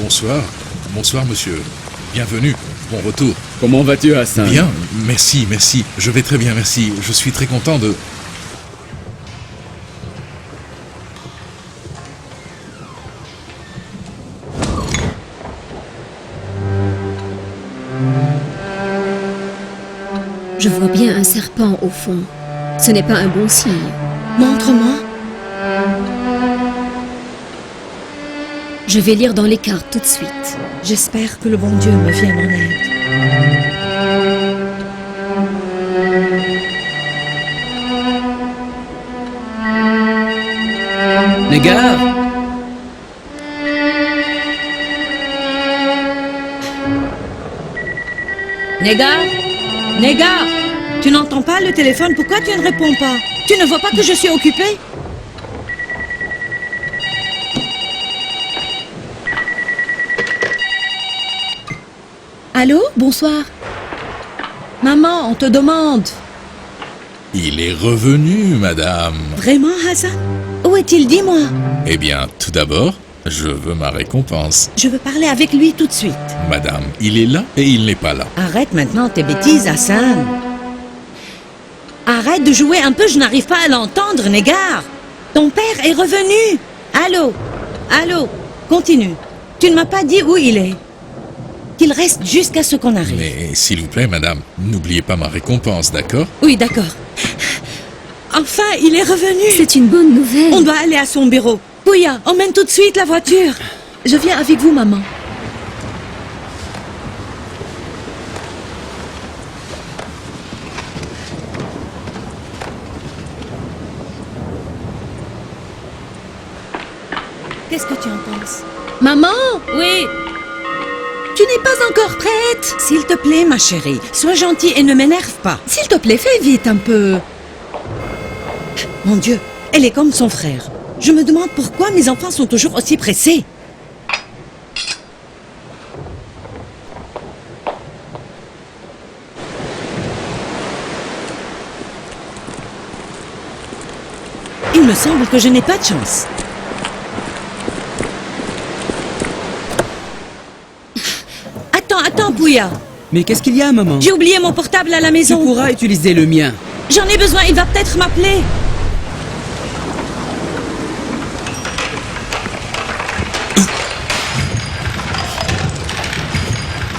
Bonsoir. Bonsoir, monsieur. Bienvenue. Bon retour. Comment vas-tu, Hassan? Bien. Merci, merci. Je vais très bien, merci. Je suis très content de... Je vois bien un serpent au fond. Ce n'est pas un bon signe. Montre-moi. Je vais lire dans les cartes tout de suite. J'espère que le bon Dieu me vienne en aide. Negar! Negar? Negar? Tu n'entends pas le téléphone? Pourquoi tu ne réponds pas? Tu ne vois pas que je suis occupée? Allô? Bonsoir. Maman, on te demande. Il est revenu, madame. Vraiment, Hassan? Où est-il? Dis-moi. Eh bien, tout d'abord, je veux ma récompense. Je veux parler avec lui tout de suite. Madame, il est là et il n'est pas là. Arrête maintenant tes bêtises, Hassan. Arrête de jouer un peu, je n'arrive pas à l'entendre, Negar. Ton père est revenu. Allô? Allô? Continue. Tu ne m'as pas dit où il est. Qu'il reste jusqu'à ce qu'on arrive. Mais s'il vous plaît, madame, n'oubliez pas ma récompense, d'accord? Oui, d'accord. Enfin, il est revenu. C'est une bonne nouvelle. On doit aller à son bureau. Pouya, emmène tout de suite la voiture. Je viens avec vous, maman. Qu'est-ce que tu en penses? Maman? Oui. Tu n'es pas encore prête? S'il te plaît, ma chérie, sois gentille et ne m'énerve pas. S'il te plaît, fais vite un peu. Mon Dieu, elle est comme son frère. Je me demande pourquoi mes enfants sont toujours aussi pressés. Il me semble que je n'ai pas de chance. Attends, Pouya. Mais qu'est-ce qu'il y a, maman? J'ai oublié mon portable à la Tu maison. pourras utiliser le mien. J'en ai besoin, il va peut-être m'appeler.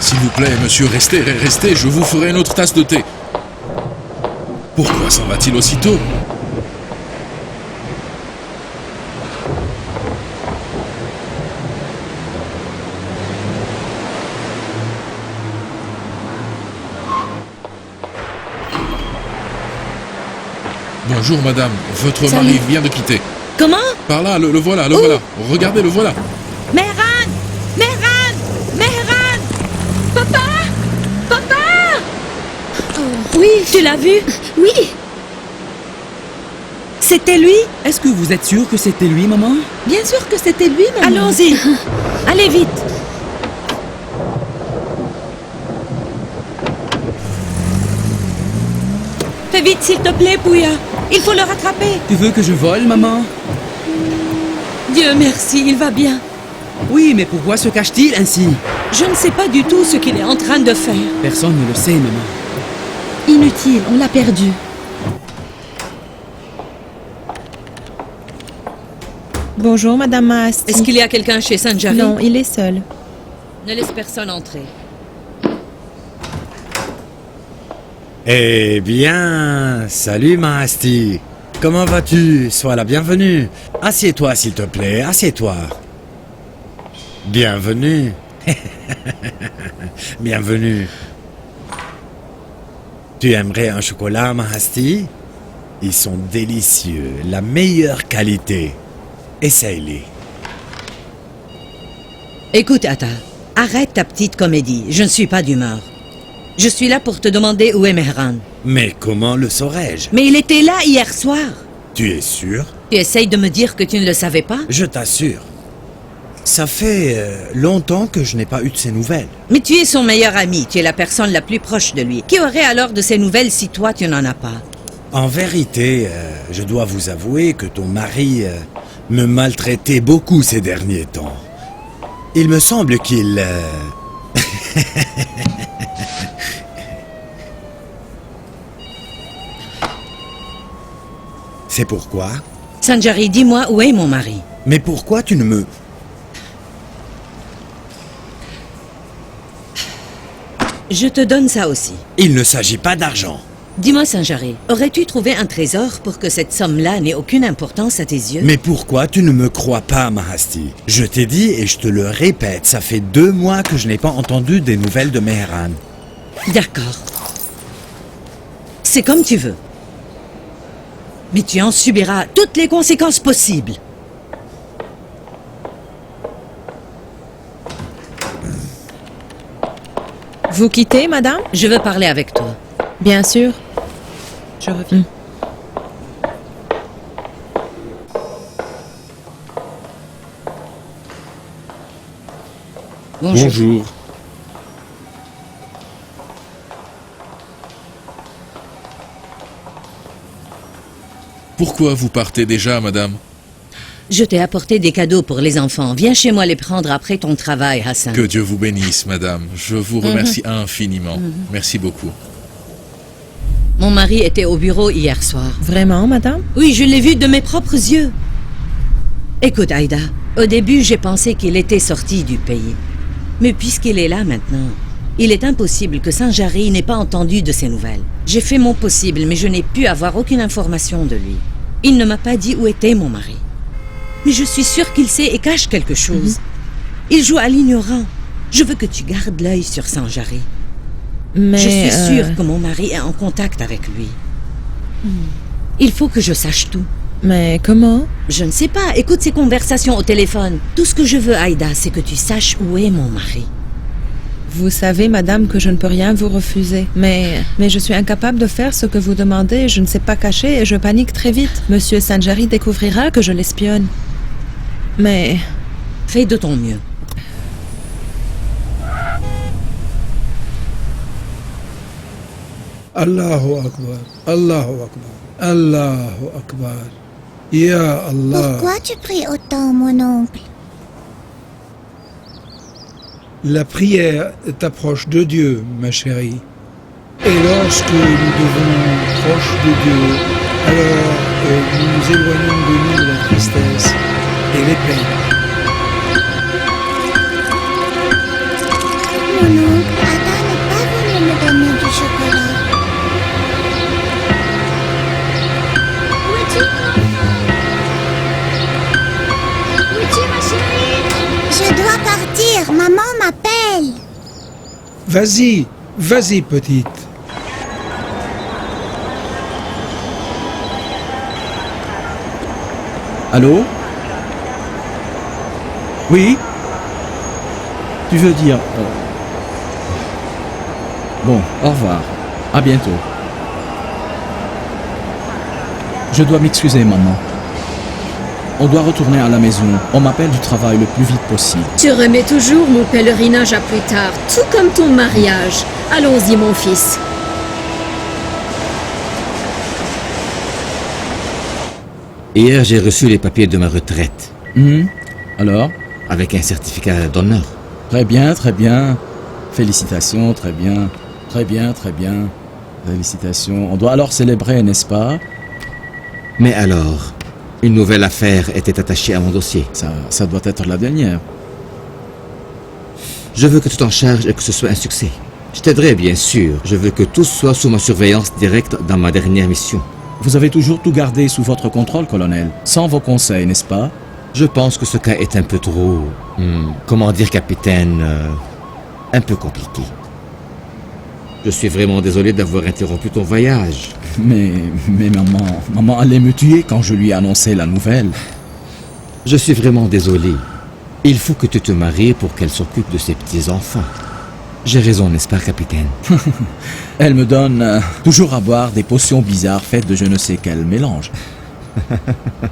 S'il vous plaît, monsieur, restez, je vous ferai une autre tasse de thé. Pourquoi s'en va-t-il aussitôt? Bonjour, madame. Votre Salut. mari vient de quitter. Comment? Par là, le voilà, le voilà. Regardez, le voilà. Mehran! Mehran! Mehran! Papa! Papa! Oui, tu l'as vu? Oui. C'était lui? Est-ce que vous êtes sûr que c'était lui, maman? Bien sûr que c'était lui, maman. Allons-y. Allez vite. Fais vite, s'il te plaît, Pouya. Il faut le rattraper. Tu veux que je vole, maman? Dieu merci, il va bien. Oui, mais pourquoi se cache-t-il ainsi? Je ne sais pas du tout ce qu'il est en train de faire. Personne ne le sait, maman. Inutile, on l'a perdu. Bonjour, Madame Maasti. Est-ce qu'il y a quelqu'un chez Sanjari? Non, il est seul. Ne laisse personne entrer. Eh bien, salut Maasti. Comment vas-tu? Sois la bienvenue. Assieds-toi s'il te plaît, assieds-toi. Bienvenue. Bienvenue. Tu aimerais un chocolat, Maasti? Ils sont délicieux, la meilleure qualité. Essaye-les. Écoute, Atta, arrête ta petite comédie. Je ne suis pas d'humeur. Je suis là pour te demander où est Mehran. Mais comment le saurais-je? Mais il était là hier soir. Tu es sûr? Tu essayes de me dire que tu ne le savais pas? Je t'assure. Ça fait longtemps que je n'ai pas eu de ses nouvelles. Mais tu es son meilleur ami. Tu es la personne la plus proche de lui. Qui aurait alors de ses nouvelles si toi tu n'en as pas? En vérité, je dois vous avouer que ton mari me maltraitait beaucoup ces derniers temps. Il me semble qu'il... C'est pourquoi? Sanjari, dis-moi où est mon mari? Mais pourquoi tu ne me... Je te donne ça aussi. Il ne s'agit pas d'argent. Dis-moi, Sanjari, aurais-tu trouvé un trésor pour que cette somme-là n'ait aucune importance à tes yeux? Mais pourquoi tu ne me crois pas, Mahasti? Je t'ai dit et je te le répète, ça fait 2 mois que je n'ai pas entendu des nouvelles de Mehran. D'accord. C'est comme tu veux. Mais tu en subiras toutes les conséquences possibles. Vous quittez, madame? Je veux parler avec toi. Bien sûr. Je reviens. Bonjour. Pourquoi vous partez déjà, madame? Je t'ai apporté des cadeaux pour les enfants. Viens chez moi les prendre après ton travail, Hassan. Que Dieu vous bénisse, madame. Je vous remercie infiniment. Merci beaucoup. Mon mari était au bureau hier soir. Vraiment, madame? Oui, je l'ai vu de mes propres yeux. Écoute, Aïda, au début, j'ai pensé qu'il était sorti du pays. Mais puisqu'il est là maintenant, il est impossible que Sanjari n'ait pas entendu de ses nouvelles. J'ai fait mon possible, mais je n'ai pu avoir aucune information de lui. Il ne m'a pas dit où était mon mari. Mais je suis sûre qu'il sait et cache quelque chose. Il joue à l'ignorant. Je veux que tu gardes l'œil sur Sanjari. Mais... Je suis sûre que mon mari est en contact avec lui. Il faut que je sache tout. Mais comment? Je ne sais pas. Écoute ces conversations au téléphone. Tout ce que je veux, Aïda, c'est que tu saches où est mon mari. Vous savez, madame, que je ne peux rien vous refuser. Mais je suis incapable de faire ce que vous demandez. Je ne sais pas cacher et je panique très vite. Monsieur Sanjari découvrira que je l'espionne. Mais... Fais de ton mieux. Allahu Akbar, Allahu Akbar, Allahu Akbar. Ya Allah. Pourquoi tu pries autant, mon oncle? La prière t'approche de Dieu, ma chérie. Et lorsque nous devenons proches de Dieu, alors nous nous éloignons de nous la tristesse et les peines. Mon oncle, Ada n'est pas venu me donner du chocolat. Où es-tu, Où es-tu, ma chérie? Je dois partir, maman m'appelle. Vas-y, vas-y, petite. Allô? Oui? Tu veux dire... Bon, au revoir. À bientôt. Je dois m'excuser, maman. On doit retourner à la maison. On m'appelle du travail le plus vite possible. Tu remets toujours mon pèlerinage à plus tard, tout comme ton mariage. Allons-y, mon fils. Hier, j'ai reçu les papiers de ma retraite. Alors? Avec un certificat d'honneur. Très bien, très bien. Félicitations, très bien. Très bien, très bien. Félicitations. On doit alors célébrer, n'est-ce pas? Mais alors, une nouvelle affaire était attachée à mon dossier. Ça doit être la dernière. Je veux que tu t'en charges et que ce soit un succès. Je t'aiderai, bien sûr. Je veux que tout soit sous ma surveillance directe dans ma dernière mission. Vous avez toujours tout gardé sous votre contrôle, colonel. Sans vos conseils, n'est-ce pas? Je pense que ce cas est un peu trop... comment dire, capitaine... un peu compliqué. Je suis vraiment désolé d'avoir interrompu ton voyage. Mais maman allait me tuer quand je lui ai annoncé la nouvelle. Je suis vraiment désolé. Il faut que tu te maries pour qu'elle s'occupe de ses petits-enfants. J'ai raison, n'est-ce pas, capitaine? Elle me donne toujours à boire des potions bizarres faites de je ne sais quel mélange.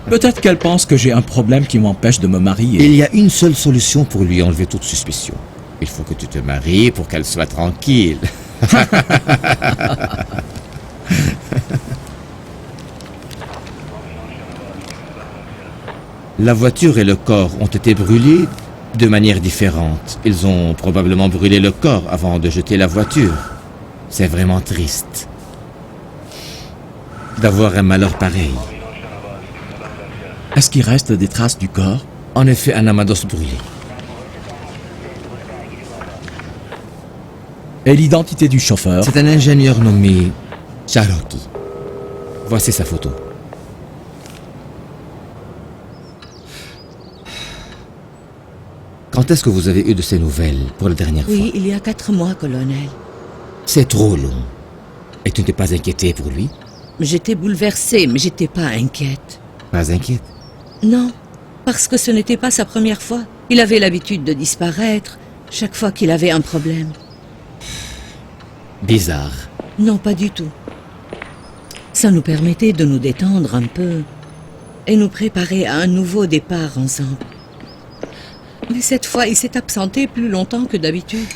Peut-être qu'elle pense que j'ai un problème qui m'empêche de me marier. Il y a une seule solution pour lui enlever toute suspicion. Il faut que tu te maries pour qu'elle soit tranquille. La voiture et le corps ont été brûlés De manière différente. Ils ont probablement brûlé le corps avant de jeter la voiture. C'est vraiment triste d'avoir un malheur pareil. Est-ce qu'il reste des traces du corps? En effet, un amas d'os brûlé. Et l'identité du chauffeur? C'est un ingénieur nommé Cherokee. Voici sa photo. Quand est-ce que vous avez eu de ces nouvelles pour la dernière fois? Oui, il y a 4 mois, colonel. C'est trop long. Et tu n'es pas inquiété pour lui? J'étais bouleversée, mais j'étais pas inquiète. Pas inquiète? Non, parce que ce n'était pas sa première fois. Il avait l'habitude de disparaître chaque fois qu'il avait un problème. Bizarre. Non, pas du tout. Ça nous permettait de nous détendre un peu et nous préparer à un nouveau départ ensemble. Mais cette fois, il s'est absenté plus longtemps que d'habitude.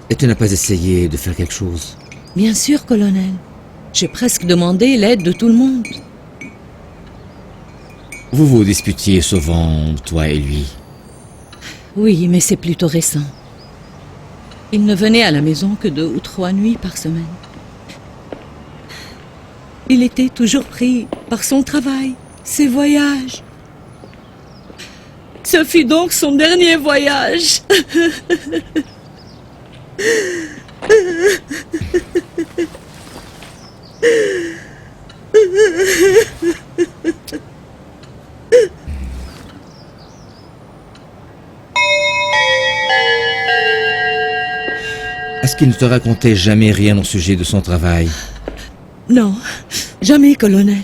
Et tu n'as pas essayé de faire quelque chose? Bien sûr, colonel. J'ai presque demandé l'aide de tout le monde. Vous vous disputiez souvent, toi et lui? Oui, mais c'est plutôt récent. Il ne venait à la maison que 2 ou 3 nuits par semaine. Il était toujours pris par son travail, ses voyages. Ce fut donc son dernier voyage. Est-ce qu'il ne te racontait jamais rien au sujet de son travail? Non, jamais, colonel.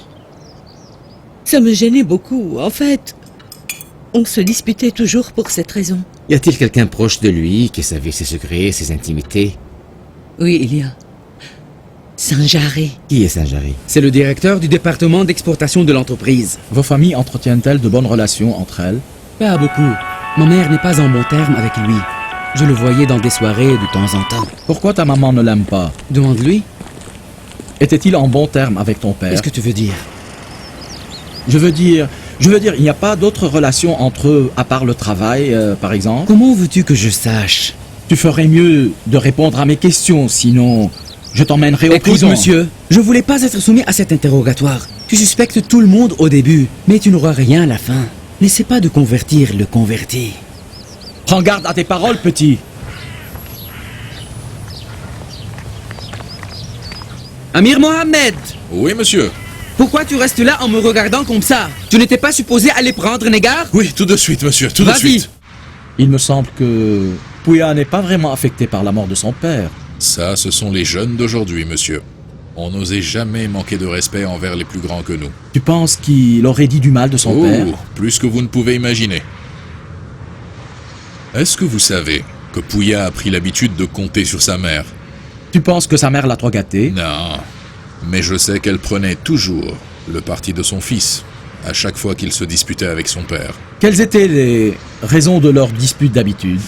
Ça me gênait beaucoup. En fait, on se disputait toujours pour cette raison. Y a-t-il quelqu'un proche de lui qui savait ses secrets, ses intimités? Oui, il y a. Saint-Jarry. Qui est Saint-Jarry? C'est le directeur du département d'exportation de l'entreprise. Vos familles entretiennent-elles de bonnes relations entre elles? Pas beaucoup. Ma mère n'est pas en bon terme avec lui. Je le voyais dans des soirées de temps en temps. Pourquoi ta maman ne l'aime pas? Demande-lui. Était-il en bon terme avec ton père? Qu'est-ce que tu veux dire? Je veux dire, il n'y a pas d'autres relations entre eux à part le travail, par exemple? Comment veux-tu que je sache? Tu ferais mieux de répondre à mes questions, sinon je t'emmènerai au Écoute, prison. monsieur, je voulais pas être soumis à cet interrogatoire. Tu suspectes tout le monde au début, mais tu n'auras rien à la fin. N'essaie pas de convertir le converti. Prends garde à tes paroles, petit. Amir Mohamed, Oui, monsieur. pourquoi tu restes là en me regardant comme ça? Tu n'étais pas supposé aller prendre Négar? Oui, tout de suite, monsieur, tout de Vas-y. suite. Il me semble que Pouya n'est pas vraiment affecté par la mort de son père. Ça, ce sont les jeunes d'aujourd'hui, monsieur. On n'osait jamais manquer de respect envers les plus grands que nous. Tu penses qu'il aurait dit du mal de son père? Plus que vous ne pouvez imaginer. Est-ce que vous savez que Pouya a pris l'habitude de compter sur sa mère? Tu penses que sa mère l'a trop gâté? Non, mais je sais qu'elle prenait toujours le parti de son fils, à chaque fois qu'il se disputait avec son père. Quelles étaient les raisons de leur dispute d'habitude?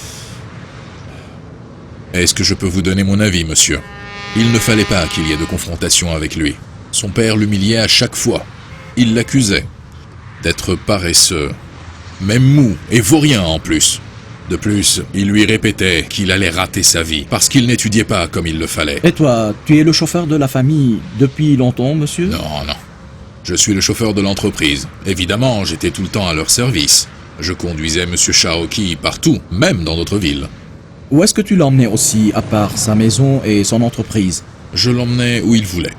Est-ce que je peux vous donner mon avis, monsieur? Il ne fallait pas qu'il y ait de confrontation avec lui. Son père l'humiliait à chaque fois. Il l'accusait d'être paresseux, même mou et vaurien en plus. De plus, il lui répétait qu'il allait rater sa vie parce qu'il n'étudiait pas comme il le fallait. Et toi, tu es le chauffeur de la famille depuis longtemps, monsieur? Non, non. Je suis le chauffeur de l'entreprise. Évidemment, j'étais tout le temps à leur service. Je conduisais Monsieur Cherokee partout, même dans notre ville. Où est-ce que tu l'emmenais aussi, à part sa maison et son entreprise? Je l'emmenais où il voulait.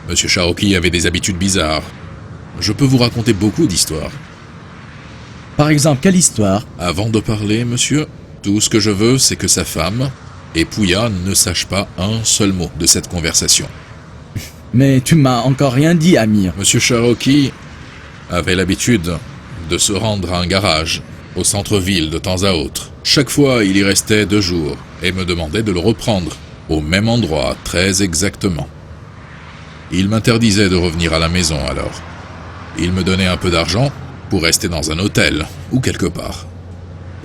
Monsieur Cherokee avait des habitudes bizarres. Je peux vous raconter beaucoup d'histoires. Par exemple, quelle histoire? Avant de parler, monsieur, tout ce que je veux, c'est que sa femme et Pouya ne sachent pas un seul mot de cette conversation. Mais tu m'as encore rien dit, Amir. Monsieur Cherokee avait l'habitude de se rendre à un garage, au centre-ville de temps à autre. Chaque fois, il y restait 2 jours et me demandait de le reprendre, au même endroit, très exactement. Il m'interdisait de revenir à la maison alors. Il me donnait un peu d'argent pour rester dans un hôtel ou quelque part.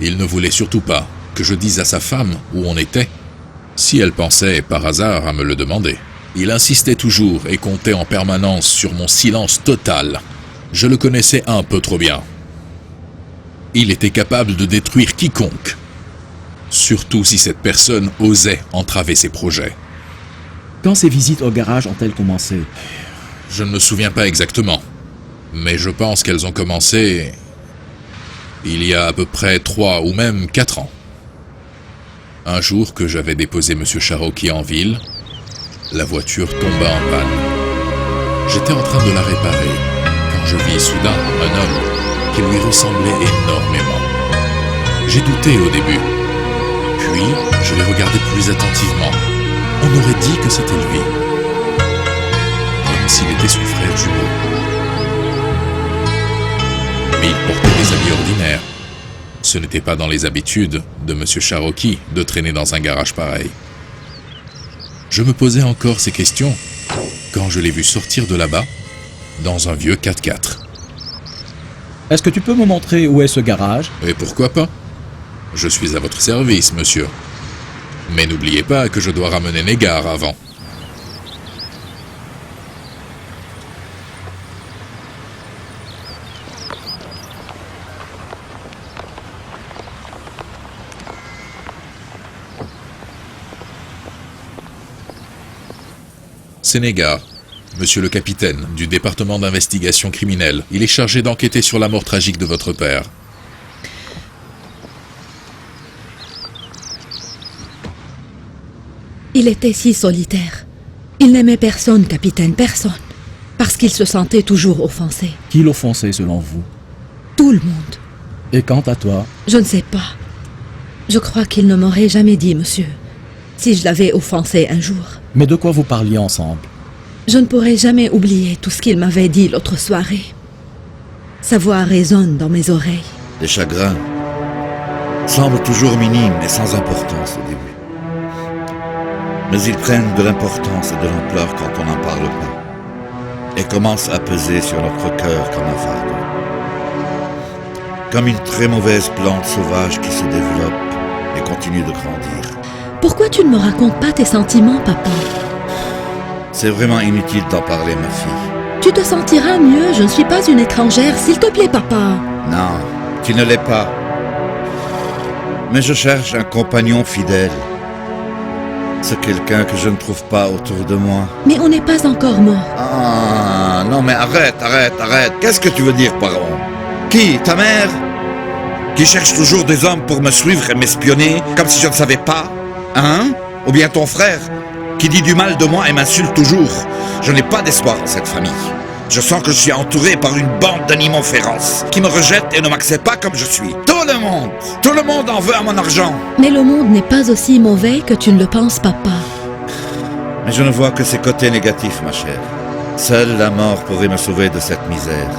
Il ne voulait surtout pas que je dise à sa femme où on était, si elle pensait par hasard à me le demander. Il insistait toujours et comptait en permanence sur mon silence total. Je le connaissais un peu trop bien. Il était capable de détruire quiconque. Surtout si cette personne osait entraver ses projets. Quand ces visites au garage ont-elles commencé? Je ne me souviens pas exactement. Mais je pense qu'elles ont commencé il y a à peu près 3 ou même 4 ans. Un jour que j'avais déposé M. Cherokee en ville, la voiture tomba en panne. J'étais en train de la réparer quand je vis soudain un homme qui lui ressemblait énormément. J'ai douté au début. Puis, je l'ai regardé plus attentivement. On aurait dit que c'était lui. Comme s'il était son frère jumeau. Mais il portait des habits ordinaires. Ce n'était pas dans les habitudes de M. Cherokee de traîner dans un garage pareil. Je me posais encore ces questions quand je l'ai vu sortir de là-bas dans un vieux 4x4. Est-ce que tu peux me montrer où est ce garage? Et pourquoi pas? Je suis à votre service, monsieur. Mais n'oubliez pas que je dois ramener Negar avant. C'est Negar, monsieur le capitaine du département d'investigation criminelle. Il est chargé d'enquêter sur la mort tragique de votre père. Il était si solitaire. Il n'aimait personne, capitaine, personne. Parce qu'il se sentait toujours offensé. Qui l'offensait selon vous? Tout le monde. Et quant à toi? Je ne sais pas. Je crois qu'il ne m'aurait jamais dit, monsieur, si je l'avais offensé un jour. Mais de quoi vous parliez ensemble? Je ne pourrai jamais oublier tout ce qu'il m'avait dit l'autre soirée. Sa voix résonne dans mes oreilles. Les chagrins semblent toujours minimes et sans importance au début. Mais ils prennent de l'importance et de l'ampleur quand on n'en parle pas, et commencent à peser sur notre cœur comme un fardeau. Comme une très mauvaise plante sauvage qui se développe et continue de grandir. Pourquoi tu ne me racontes pas tes sentiments, papa? C'est vraiment inutile d'en parler, ma fille. Tu te sentiras mieux, je ne suis pas une étrangère, s'il te plaît, papa. Non, tu ne l'es pas. Mais je cherche un compagnon fidèle. C'est quelqu'un que je ne trouve pas autour de moi. Mais on n'est pas encore mort. Ah, non mais arrête. Qu'est-ce que tu veux dire par là? Qui? Ta mère? Qui cherche toujours des hommes pour me suivre et m'espionner, comme si je ne savais pas? Hein? Ou bien ton frère, qui dit du mal de moi et m'insulte toujours? Je n'ai pas d'espoir dans cette famille. Je sens que je suis entouré par une bande d'animaux féroces, qui me rejettent et ne m'acceptent pas comme je suis. Tout le monde en veut à mon argent. Mais le monde n'est pas aussi mauvais que tu ne le penses, papa. Mais je ne vois que ses côtés négatifs, ma chère. Seule la mort pourrait me sauver de cette misère.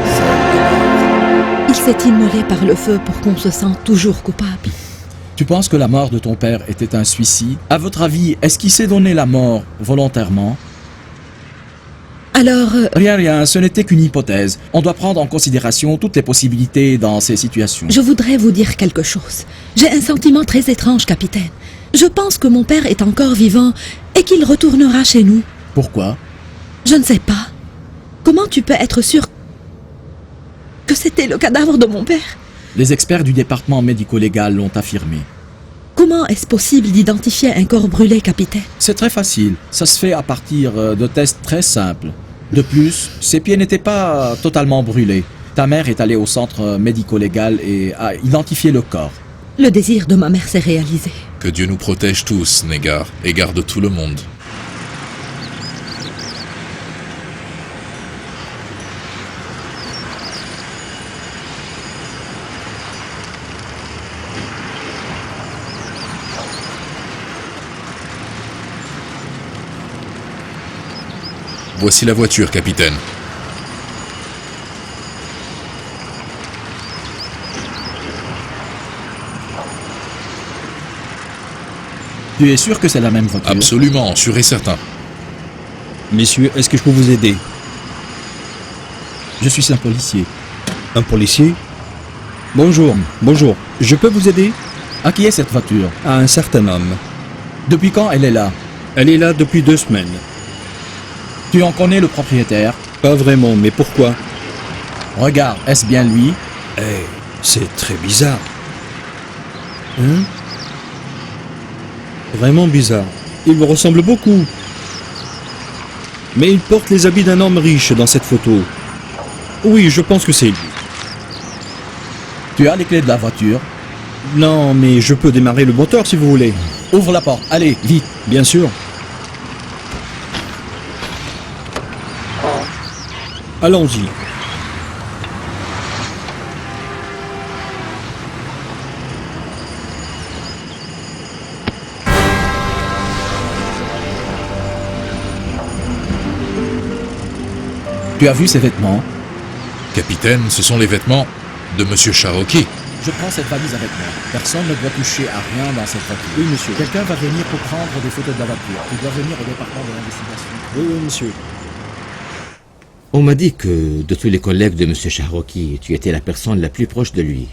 Seule la mort. Il s'est immolé par le feu pour qu'on se sente toujours coupable. Tu penses que la mort de ton père était un suicide? À votre avis, est-ce qu'il s'est donné la mort volontairement? Alors... Rien, ce n'était qu'une hypothèse. On doit prendre en considération toutes les possibilités dans ces situations. Je voudrais vous dire quelque chose. J'ai un sentiment très étrange, capitaine. Je pense que mon père est encore vivant et qu'il retournera chez nous. Pourquoi? Je ne sais pas. Comment tu peux être sûr que c'était le cadavre de mon père? Les experts du département médico-légal l'ont affirmé. Comment est-ce possible d'identifier un corps brûlé, capitaine? C'est très facile. Ça se fait à partir de tests très simples. De plus, ses pieds n'étaient pas totalement brûlés. Ta mère est allée au centre médico-légal et a identifié le corps. Le désir de ma mère s'est réalisé. Que Dieu nous protège tous, Negar, et garde tout le monde. Voici la voiture, capitaine. Tu es sûr que c'est la même voiture? Absolument, sûr et certain. Messieurs, est-ce que je peux vous aider? Je suis un policier. Un policier? Bonjour, je peux vous aider? À qui est cette voiture? À un certain homme. Depuis quand elle est là? Elle est là depuis 2 semaines. Tu en connais le propriétaire? Pas vraiment, mais pourquoi? Regarde, est-ce bien lui? Hey, C'est très bizarre. Hein? Vraiment bizarre. Il me ressemble beaucoup. Mais il porte les habits d'un homme riche dans cette photo. Oui, je pense que c'est lui. Tu as les clés de la voiture? Non, mais je peux démarrer le moteur si vous voulez. Ouvre la porte, allez, vite. Bien sûr. Allons-y. Tu as vu ces vêtements? Capitaine, ce sont les vêtements de Monsieur Cherokee. Je prends cette valise avec moi. Personne ne doit toucher à rien dans cette voiture. Oui, monsieur. Quelqu'un va venir pour prendre des photos de la voiture. Tu dois venir au département de l'investigation. Oui, oui, monsieur. On m'a dit que, de tous les collègues de Monsieur Cherokee, tu étais la personne la plus proche de lui.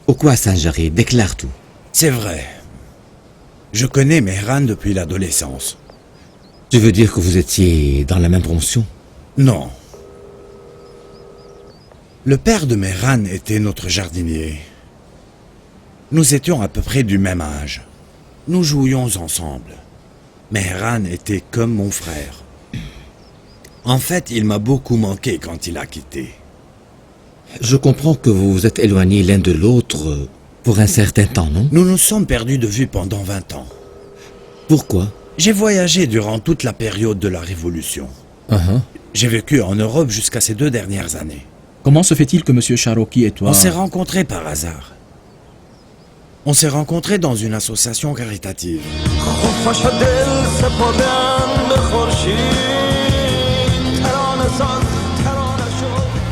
Pourquoi Sanjari? Déclare tout. C'est vrai. Je connais Mehran depuis l'adolescence. Tu veux dire que vous étiez dans la même promotion? Non. Le père de Mehran était notre jardinier. Nous étions à peu près du même âge. Nous jouions ensemble. Mehran était comme mon frère. En fait, il m'a beaucoup manqué quand il a quitté. Je comprends que vous vous êtes éloignés l'un de l'autre pour un certain temps, non? Nous nous sommes perdus de vue pendant 20 ans. Pourquoi? J'ai voyagé durant toute la période de la Révolution. J'ai vécu en Europe jusqu'à ces 2 dernières années. Comment se fait-il que Monsieur Cherokee et toi... On s'est rencontrés par hasard. On s'est rencontrés dans une association caritative.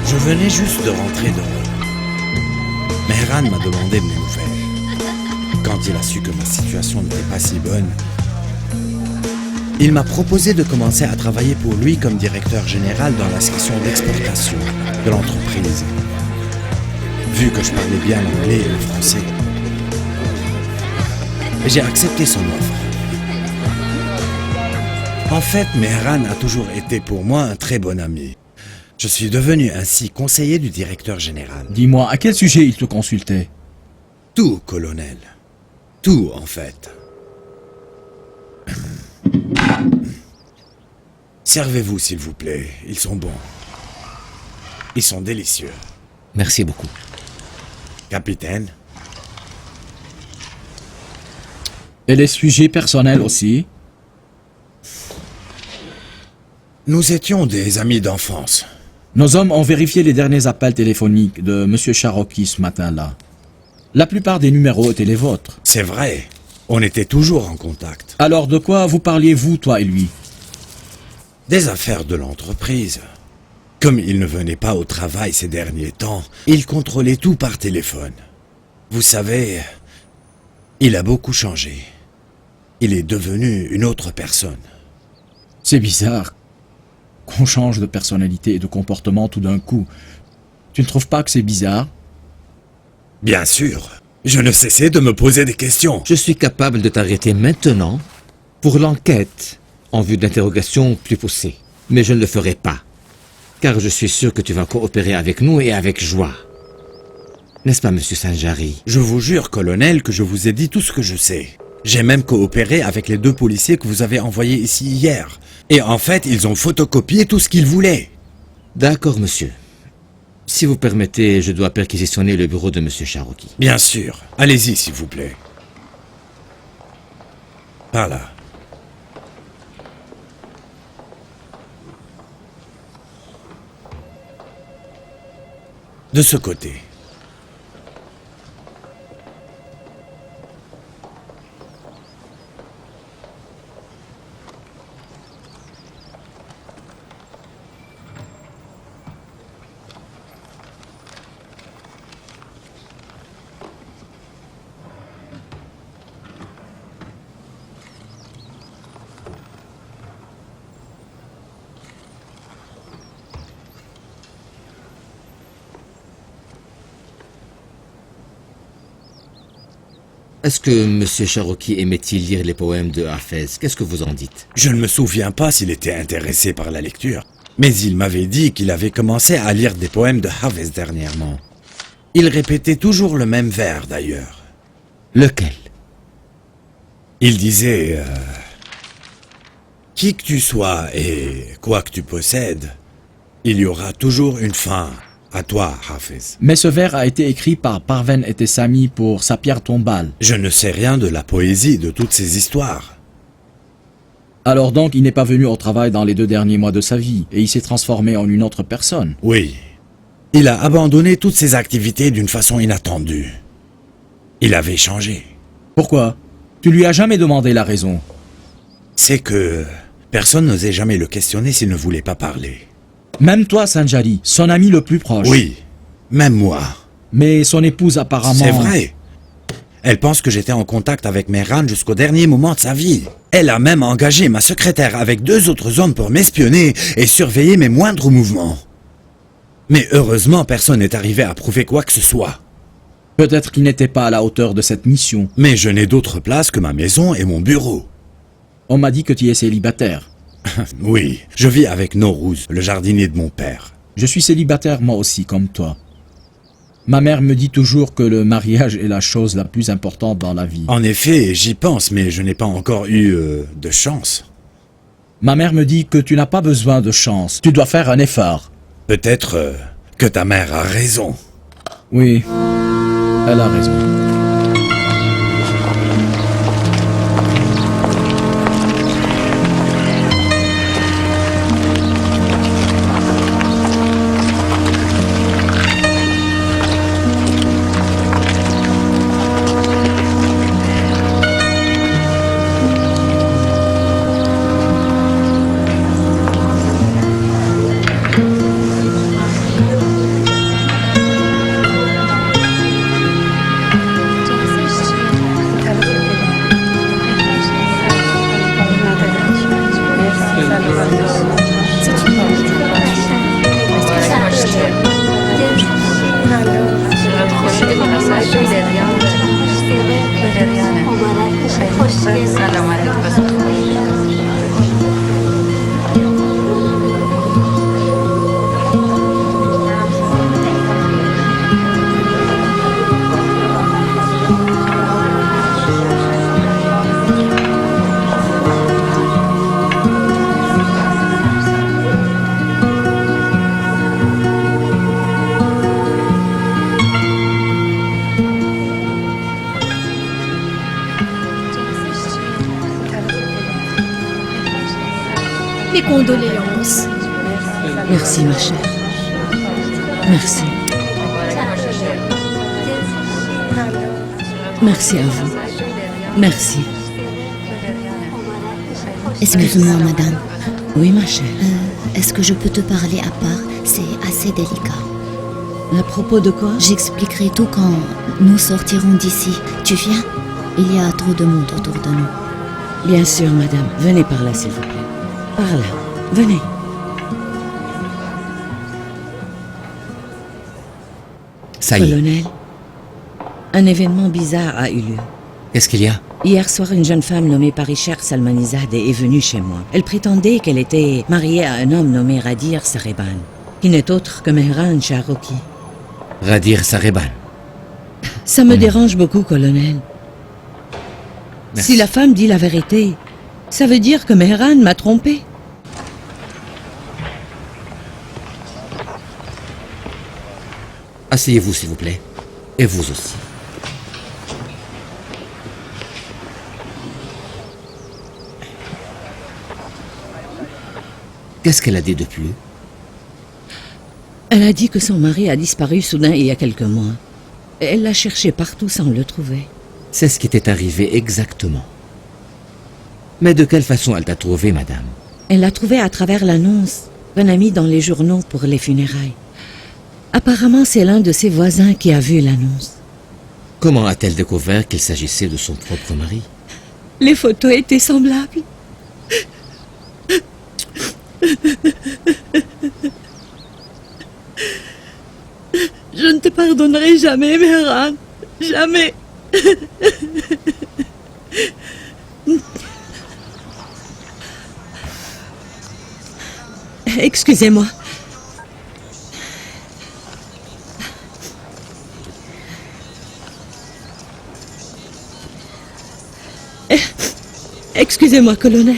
Je venais juste de rentrer d'Europe. Mehran m'a demandé mes nouvelles. Quand il a su que ma situation n'était pas si bonne, il m'a proposé de commencer à travailler pour lui comme directeur général dans la section d'exportation de l'entreprise. Vu que je parlais bien l'anglais et le français, j'ai accepté son offre. En fait, Mehran a toujours été pour moi un très bon ami. Je suis devenu ainsi conseiller du directeur général. Dis-moi, à quel sujet il te consultait? Tout, colonel. Tout, en fait. Servez-vous, s'il vous plaît. Ils sont bons. Ils sont délicieux. Merci beaucoup. Capitaine. Et les sujets personnels aussi? Nous étions des amis d'enfance. Nos hommes ont vérifié les derniers appels téléphoniques de Monsieur Cherokee ce matin-là. La plupart des numéros étaient les vôtres. C'est vrai. On était toujours en contact. Alors de quoi vous parliez-vous, toi et lui? Des affaires de l'entreprise. Comme il ne venait pas au travail ces derniers temps, il contrôlait tout par téléphone. Vous savez, il a beaucoup changé. Il est devenu une autre personne. C'est bizarre qu'on change de personnalité et de comportement tout d'un coup. Tu ne trouves pas que c'est bizarre? Bien sûr. Je ne cessais de me poser des questions. Je suis capable de t'arrêter maintenant pour l'enquête en vue d'interrogation plus poussée. Mais je ne le ferai pas, car je suis sûr que tu vas coopérer avec nous et avec joie. N'est-ce pas, Monsieur Sanjari? Je vous jure, colonel, que je vous ai dit tout ce que je sais. J'ai même coopéré avec les 2 policiers que vous avez envoyés ici hier. Et en fait, ils ont photocopié tout ce qu'ils voulaient. D'accord, monsieur. Si vous permettez, je dois perquisitionner le bureau de Monsieur Cherokee. Bien sûr. Allez-y, s'il vous plaît. Par là. De ce côté. Est-ce que Monsieur Cherokee aimait-il lire les poèmes de Hafez? Qu'est-ce que vous en dites? Je ne me souviens pas s'il était intéressé par la lecture, mais il m'avait dit qu'il avait commencé à lire des poèmes de Hafez dernièrement. Il répétait toujours le même vers, d'ailleurs. Lequel? Il disait... Qui que tu sois et quoi que tu possèdes, il y aura toujours une fin à toi, Hafiz. Mais ce vers a été écrit par Parven Ettessami pour sa pierre tombale. Je ne sais rien de la poésie de toutes ces histoires. Alors donc, il n'est pas venu au travail dans les 2 derniers mois de sa vie, et il s'est transformé en une autre personne. Oui. Il a abandonné toutes ses activités d'une façon inattendue. Il avait changé. Pourquoi? Tu lui as jamais demandé la raison. C'est que personne n'osait jamais le questionner s'il ne voulait pas parler. Même toi, Sanjari, son ami le plus proche. Oui, même moi. Mais son épouse apparemment... C'est vrai. Elle pense que j'étais en contact avec Mehran jusqu'au dernier moment de sa vie. Elle a même engagé ma secrétaire avec 2 autres hommes pour m'espionner et surveiller mes moindres mouvements. Mais heureusement, personne n'est arrivé à prouver quoi que ce soit. Peut-être qu'il n'était pas à la hauteur de cette mission. Mais je n'ai d'autre place que ma maison et mon bureau. On m'a dit que tu es célibataire. Oui, je vis avec Norouz, le jardinier de mon père. Je suis célibataire moi aussi, comme toi. Ma mère me dit toujours que le mariage est la chose la plus importante dans la vie. En effet, j'y pense, mais je n'ai pas encore eu de chance. Ma mère me dit que tu n'as pas besoin de chance. Tu dois faire un effort. Peut-être que ta mère a raison. Oui, elle a raison. Mes condoléances. Merci, ma chère. Merci. Merci à vous. Merci. Excuse-moi, madame. Oui, ma chère. Est-ce que je peux te parler à part? C'est assez délicat. À propos de quoi? J'expliquerai tout quand nous sortirons d'ici. Tu viens? Il y a trop de monde autour de nous. Bien sûr, madame. Venez par là, s'il vous plaît. Par là. Venez. Ça y est. Colonel, un événement bizarre a eu lieu. Qu'est-ce qu'il y a? Hier soir, une jeune femme nommée Paricher Salmanizadeh est venue chez moi. Elle prétendait qu'elle était mariée à un homme nommé Radir Sareban, qui n'est autre que Mehran Shahrokhi. Radir Sareban. Ça me dérange beaucoup, colonel. Merci. Si la femme dit la vérité, ça veut dire que Mehran m'a trompé. Asseyez-vous, s'il vous plaît. Et vous aussi. Qu'est-ce qu'elle a dit de plus? Elle a dit que son mari a disparu soudain il y a quelques mois. Elle l'a cherché partout sans le trouver. C'est ce qui t'est arrivé exactement. Mais de quelle façon elle t'a trouvé, madame? Elle l'a trouvé à travers l'annonce d'un ami dans les journaux pour les funérailles. Apparemment, c'est l'un de ses voisins qui a vu l'annonce. Comment a-t-elle découvert qu'il s'agissait de son propre mari? Les photos étaient semblables. Je ne te pardonnerai jamais, Mehran. Jamais. Excusez-moi. Excusez-moi, colonel.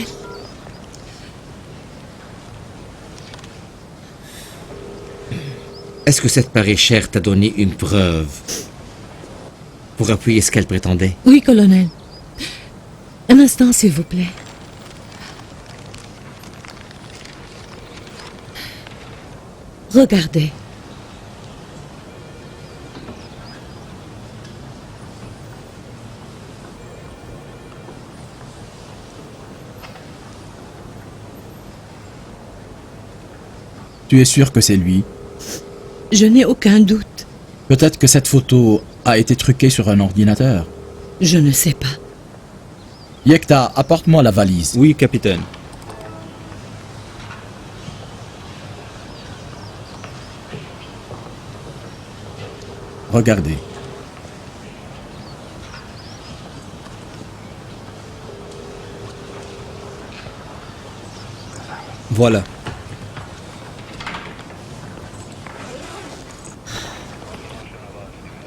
Est-ce que cette pareille chair t'a donné une preuve pour appuyer ce qu'elle prétendait? Oui, colonel. Un instant, s'il vous plaît. Regardez. Tu es sûr que c'est lui? Je n'ai aucun doute. Peut-être que cette photo a été truquée sur un ordinateur. Je ne sais pas. Yekta, apporte-moi la valise. Oui, capitaine. Regardez. Voilà.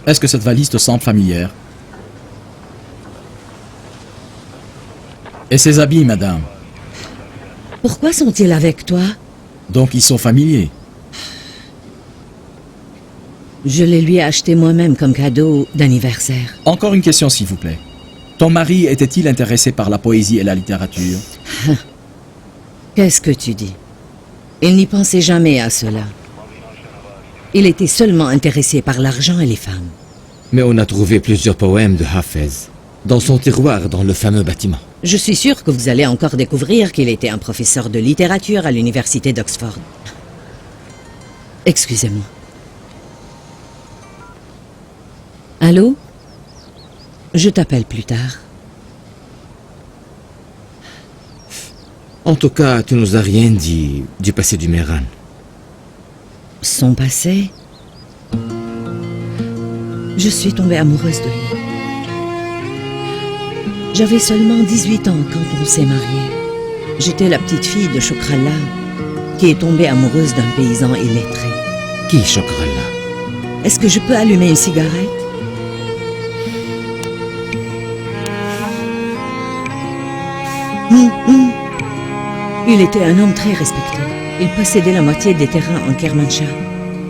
Est-ce que cette valise te semble familière? Et ces habits, madame? Pourquoi sont-ils avec toi? Donc ils sont familiers. Je les lui ai achetés moi-même comme cadeau d'anniversaire. Encore une question, s'il vous plaît. Ton mari était-il intéressé par la poésie et la littérature? Qu'est-ce que tu dis? Il n'y pensait jamais à cela. Il était seulement intéressé par l'argent et les femmes. Mais on a trouvé plusieurs poèmes de Hafez dans son tiroir dans le fameux bâtiment. Je suis sûre que vous allez encore découvrir qu'il était un professeur de littérature à l'université d'Oxford. Excusez-moi. Allô? Je t'appelle plus tard. En tout cas, tu nous as rien dit du passé du Mehran. Son passé? Je suis tombée amoureuse de lui. J'avais seulement 18 ans quand on s'est mariés. J'étais la petite fille de Chokralla qui est tombée amoureuse d'un paysan illettré. Qui, Chokralla? Est-ce que je peux allumer une cigarette? Il était un homme très respecté. Il possédait la moitié des terrains en Kermanshah.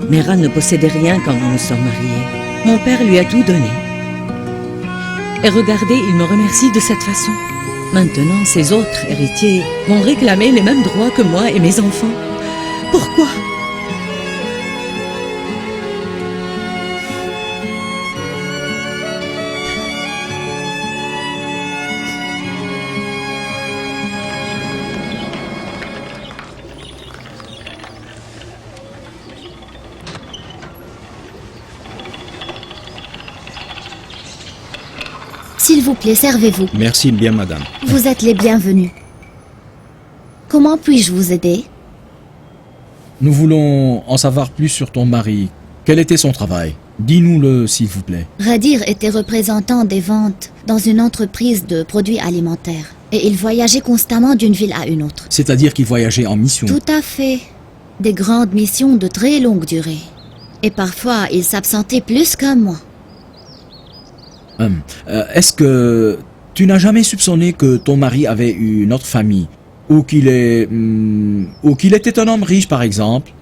Mehran ne possédait rien quand nous nous sommes mariés. Mon père lui a tout donné. Et regardez, il me remercie de cette façon. Maintenant, ses autres héritiers vont réclamer les mêmes droits que moi et mes enfants. Pourquoi? S'il vous plaît, servez-vous. Merci bien, madame. Vous êtes les bienvenus. Comment puis-je vous aider? Nous voulons en savoir plus sur ton mari. Quel était son travail? Dis-nous-le, s'il vous plaît. Radir était représentant des ventes dans une entreprise de produits alimentaires. Et il voyageait constamment d'une ville à une autre. C'est-à-dire qu'il voyageait en mission. Tout à fait. Des grandes missions de très longue durée. Et parfois, il s'absentait plus qu'un mois. Est-ce que tu n'as jamais soupçonné que ton mari avait une autre famille? Ou qu'il était un homme riche, par exemple?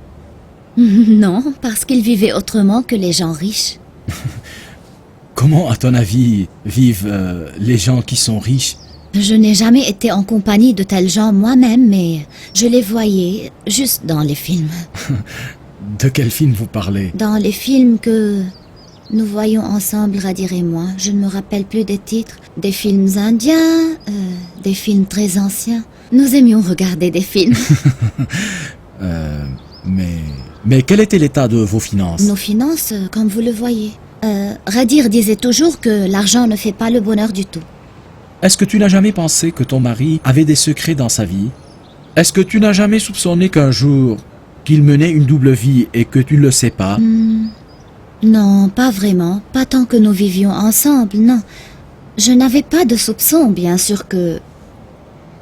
Non, parce qu'il vivait autrement que les gens riches. Comment, à ton avis, vivent les gens qui sont riches? Je n'ai jamais été en compagnie de tels gens moi-même, mais je les voyais juste dans les films. De quel film vous parlez? Dans les films que nous voyons ensemble, Radir et moi. Je ne me rappelle plus des titres. Des films indiens, des films très anciens. Nous aimions regarder des films. Mais quel était l'état de vos finances? Nos finances, comme vous le voyez. Radir disait toujours que l'argent ne fait pas le bonheur du tout. Est-ce que tu n'as jamais pensé que ton mari avait des secrets dans sa vie? Est-ce que tu n'as jamais soupçonné qu'un jour, qu'il menait une double vie et que tu ne le sais pas? Non, pas vraiment. Pas tant que nous vivions ensemble, non. Je n'avais pas de soupçon, bien sûr que...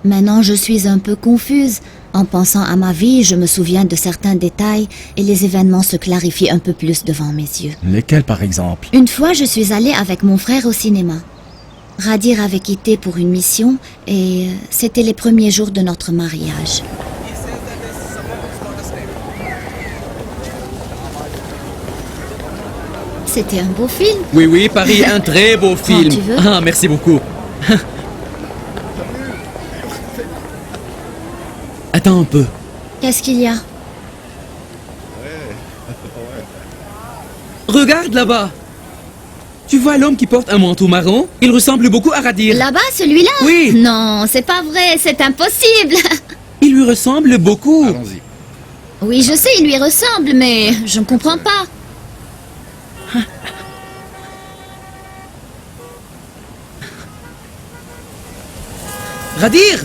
Maintenant, je suis un peu confuse. En pensant à ma vie, je me souviens de certains détails et les événements se clarifient un peu plus devant mes yeux. Lesquels, par exemple? Une fois, je suis allée avec mon frère au cinéma. Radir avait quitté pour une mission et c'était les premiers jours de notre mariage. C'était un beau film. Oui, oui, Paris, un très beau film. tu veux? Ah, merci beaucoup. Attends un peu. Qu'est-ce qu'il y a? Regarde là-bas. Tu vois l'homme qui porte un manteau marron? Il ressemble beaucoup à Radir. Là-bas, celui-là? Oui. Non, c'est pas vrai, c'est impossible. Il lui ressemble beaucoup. Allons-y. Oui, je sais, il lui ressemble, mais je ne comprends pas. Radir!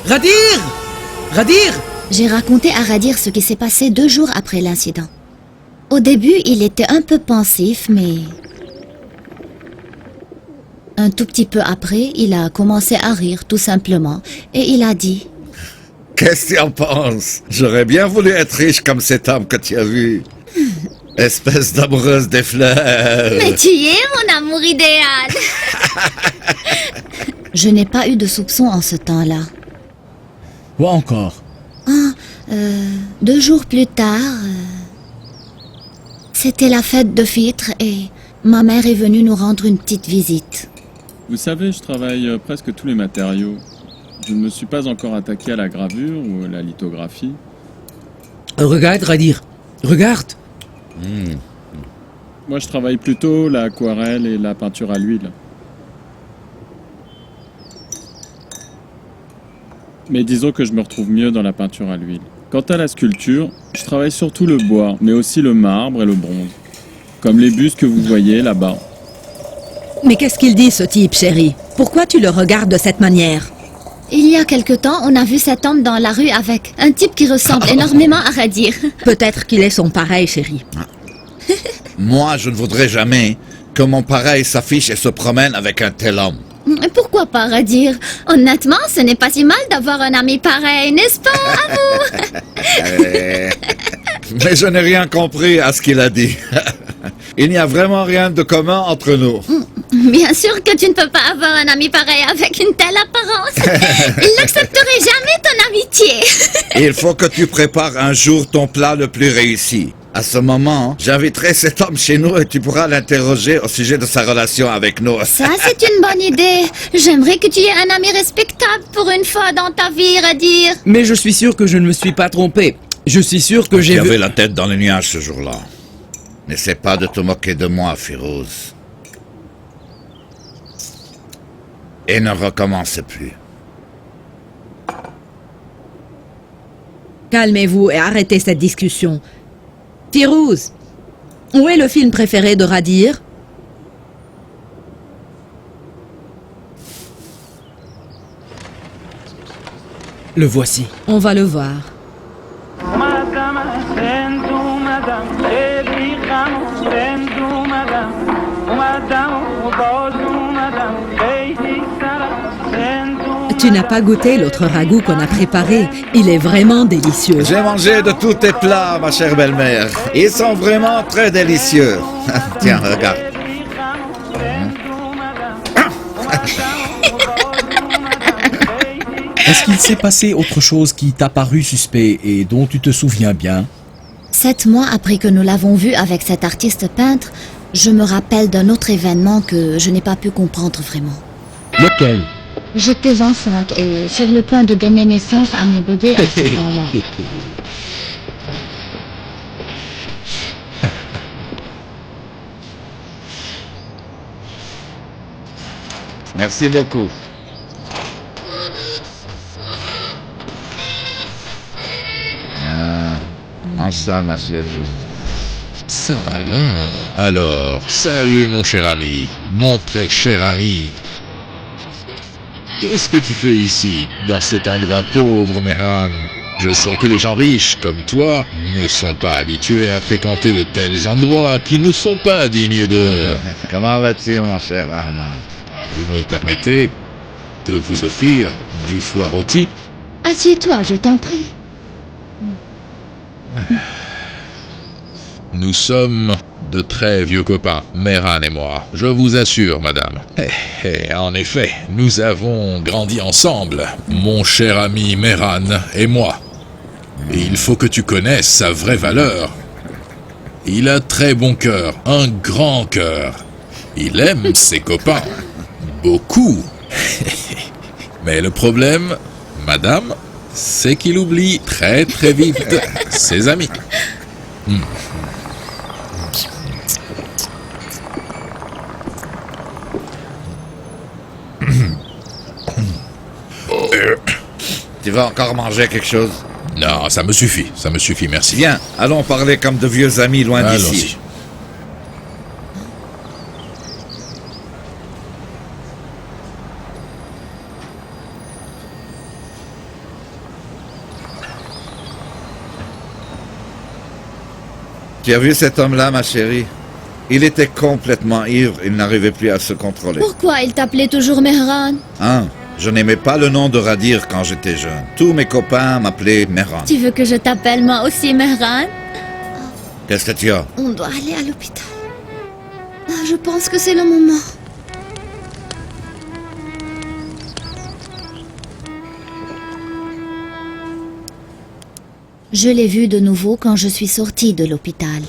Radir! Radir! J'ai raconté à Radir ce qui s'est passé 2 jours après l'incident. Au début, il était un peu pensif, mais... Un tout petit peu après, il a commencé à rire, tout simplement, et il a dit... Qu'est-ce que tu en penses? J'aurais bien voulu être riche comme cet homme que tu as vu. Espèce d'amoureuse des fleurs. Mais tu y es, mon amour idéal. Je n'ai pas eu de soupçon en ce temps-là. Quoi encore? 2 jours plus tard, c'était la fête de Fitre et ma mère est venue nous rendre une petite visite. Vous savez, je travaille presque tous les matériaux. Je ne me suis pas encore attaqué à la gravure ou à la lithographie. Regarde, Radir. Regarde. Moi, je travaille plutôt l'aquarelle et la peinture à l'huile. Mais disons que je me retrouve mieux dans la peinture à l'huile. Quant à la sculpture, je travaille surtout le bois, mais aussi le marbre et le bronze. Comme les bustes que vous voyez là-bas. Mais qu'est-ce qu'il dit, ce type, chérie? Pourquoi tu le regardes de cette manière? Il y a quelque temps, on a vu cet homme dans la rue avec un type qui ressemble énormément à Radir. Peut-être qu'il est son pareil, chérie. Moi, je ne voudrais jamais que mon pareil s'affiche et se promène avec un tel homme. Pourquoi pas Radir? Honnêtement, ce n'est pas si mal d'avoir un ami pareil, n'est-ce pas, à vous? Mais je n'ai rien compris à ce qu'il a dit. Il n'y a vraiment rien de commun entre nous. Bien sûr que tu ne peux pas avoir un ami pareil avec une telle apparence. Il n'accepterait jamais ton amitié. Il faut que tu prépares un jour ton plat le plus réussi. À ce moment, j'inviterai cet homme chez nous et tu pourras l'interroger au sujet de sa relation avec nous. Ça, c'est une bonne idée. J'aimerais que tu aies un ami respectable pour une fois dans ta vie, Radir. Mais je suis sûr que je ne me suis pas trompé. Je suis sûr que j'ai Tu vu... avais la tête dans les nuages ce jour-là. N'essaie pas de te moquer de moi, Firouz. Et ne recommence plus. Calmez-vous et arrêtez cette discussion. Firouz, où est le film préféré de Radir? Le voici. On va le voir. Tu n'as pas goûté l'autre ragoût qu'on a préparé. Il est vraiment délicieux. J'ai mangé de tous tes plats, ma chère belle-mère. Ils sont vraiment très délicieux. Tiens, regarde. Est-ce qu'il s'est passé autre chose qui t'a paru suspect et dont tu te souviens bien? 7 mois après que nous l'avons vu avec cet artiste peintre, je me rappelle d'un autre événement que je n'ai pas pu comprendre vraiment. Lequel? J'étais enceinte et sur le point de donner naissance à mon bébé à ce moment-là. Merci beaucoup. Ça, ma chérie. Ça va bien. Alors, salut mon cher ami, mon très cher ami. Qu'est-ce que tu fais ici, dans cet endroit pauvre, Mehran? Je sens que les gens riches, comme toi, ne sont pas habitués à fréquenter de tels endroits qui ne sont pas dignes de... Comment vas-tu, mon cher Armand? Vous me permettez de vous offrir du foie rôti? Assieds-toi, je t'en prie. Nous sommes de très vieux copains, Mehran et moi. Je vous assure, madame. En effet, nous avons grandi ensemble, mon cher ami Mehran et moi. Et il faut que tu connaisses sa vraie valeur. Il a très bon cœur, un grand cœur. Il aime ses copains. Beaucoup. Mais le problème, madame, c'est qu'il oublie très très vite ses amis. Tu vas encore manger quelque chose? Non, ça me suffit, merci. Viens, allons parler comme de vieux amis loin d'ici. Tu as vu cet homme-là, ma chérie? Il était complètement ivre, il n'arrivait plus à se contrôler. Pourquoi il t'appelait toujours Mehran? Hein? Je n'aimais pas le nom de Radir quand j'étais jeune. Tous mes copains m'appelaient Mehran. Tu veux que je t'appelle moi aussi Mehran? Qu'est-ce que tu as? On doit aller à l'hôpital. Je pense que c'est le moment. Je l'ai vu de nouveau quand je suis sortie de l'hôpital.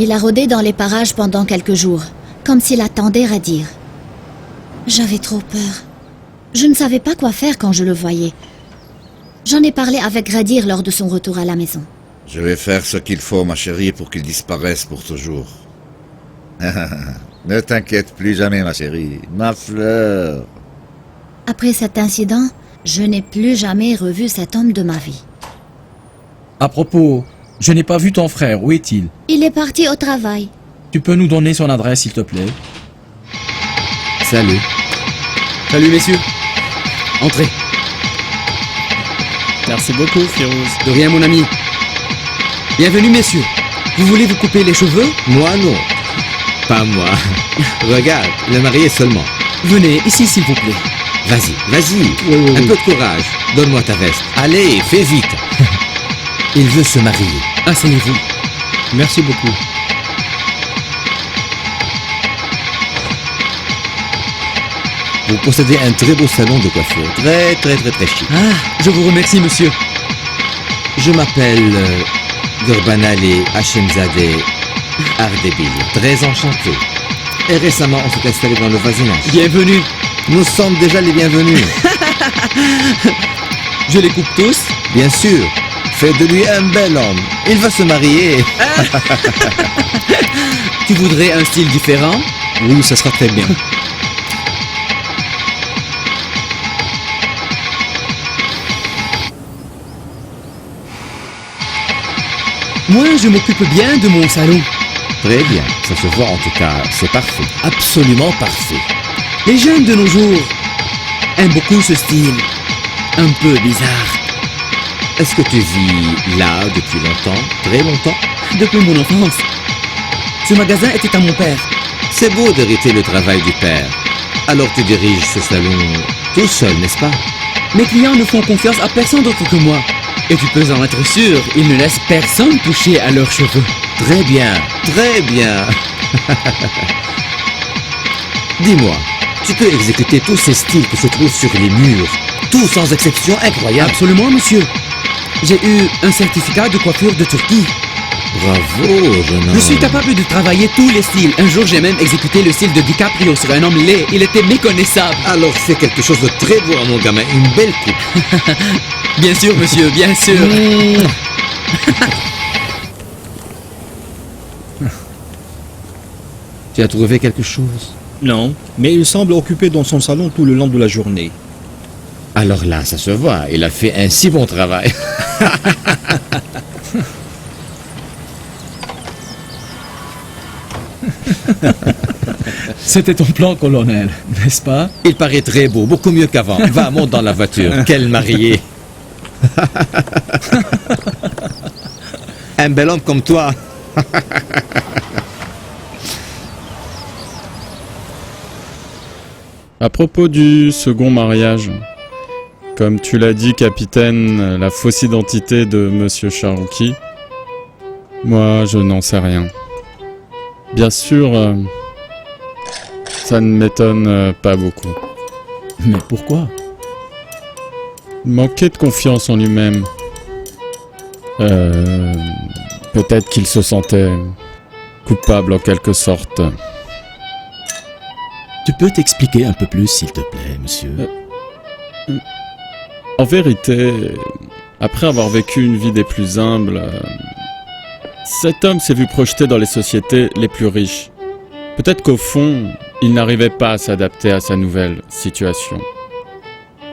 Il a rôdé dans les parages pendant quelques jours, comme s'il attendait Radir. J'avais trop peur. Je ne savais pas quoi faire quand je le voyais. J'en ai parlé avec Radir lors de son retour à la maison. Je vais faire ce qu'il faut, ma chérie, pour qu'il disparaisse pour toujours. Ne t'inquiète plus jamais, ma chérie. Ma fleur. Après cet incident, je n'ai plus jamais revu cet homme de ma vie. À propos, je n'ai pas vu ton frère. Où est-il? Il est parti au travail. Tu peux nous donner son adresse, s'il te plaît? Salut. Salut, messieurs. Entrez. Merci beaucoup, Firouz. De rien, mon ami. Bienvenue, messieurs. Vous voulez vous couper les cheveux? Moi, non. Pas moi. Regarde, le marié seulement. Venez, ici, s'il vous plaît. Vas-y, vas-y. Oui. Un peu de courage. Donne-moi ta veste. Allez, fais vite. Il veut se marier. Asseyez-vous. Merci beaucoup. Vous possédez un très beau salon de coiffure. Très chic. Ah, je vous remercie, monsieur. Je m'appelle Gurbanali Hashemzadeh Ardebili. Très enchanté. Et récemment, on s'est installé dans le voisinage. Bienvenue. Nous sommes déjà les bienvenus. Je les coupe tous? Bien sûr. Fais de lui un bel homme. Il va se marier. Tu voudrais un style différent? Oui, ça sera très bien. Moi, je m'occupe bien de mon salon. Très bien. Ça se voit en tout cas. C'est parfait. Absolument parfait. Les jeunes de nos jours aiment beaucoup ce style. Un peu bizarre. Est-ce que tu vis là depuis longtemps? Très longtemps? Depuis mon enfance. Ce magasin était à mon père. C'est beau d'hériter le travail du père. Alors tu diriges ce salon tout seul, n'est-ce pas? Mes clients ne font confiance à personne d'autre que moi. Et tu peux en être sûr, ils ne laissent personne toucher à leurs cheveux. Très bien, très bien. Dis-moi, tu peux exécuter tous ces styles qui se trouvent sur les murs, tout sans exception incroyable. Absolument, monsieur. J'ai eu un certificat de coiffure de Turquie. Bravo, jeune homme. Je suis capable de travailler tous les styles. Un jour, j'ai même exécuté le style de DiCaprio sur un homme laid. Il était méconnaissable. Alors fais quelque chose de très beau à mon gamin, une belle coupe. Bien sûr, monsieur, bien sûr. Tu as trouvé quelque chose? Non, mais il semble occupé dans son salon tout le long de la journée. Alors là, ça se voit, il a fait un si bon travail. C'était ton plan, colonel, n'est-ce pas? Il paraît très beau, beaucoup mieux qu'avant. Va, monte dans la voiture. Quel marié. Un bel homme comme toi. À propos du second mariage, comme tu l'as dit, capitaine, la fausse identité de Monsieur Charouki, moi, je n'en sais rien. Bien sûr, ça ne m'étonne pas beaucoup. Mais pourquoi? Il manquait de confiance en lui-même. Peut-être qu'il se sentait coupable en quelque sorte. Tu peux t'expliquer un peu plus, s'il te plaît, monsieur? En vérité, après avoir vécu une vie des plus humbles, cet homme s'est vu projeté dans les sociétés les plus riches. Peut-être qu'au fond, il n'arrivait pas à s'adapter à sa nouvelle situation.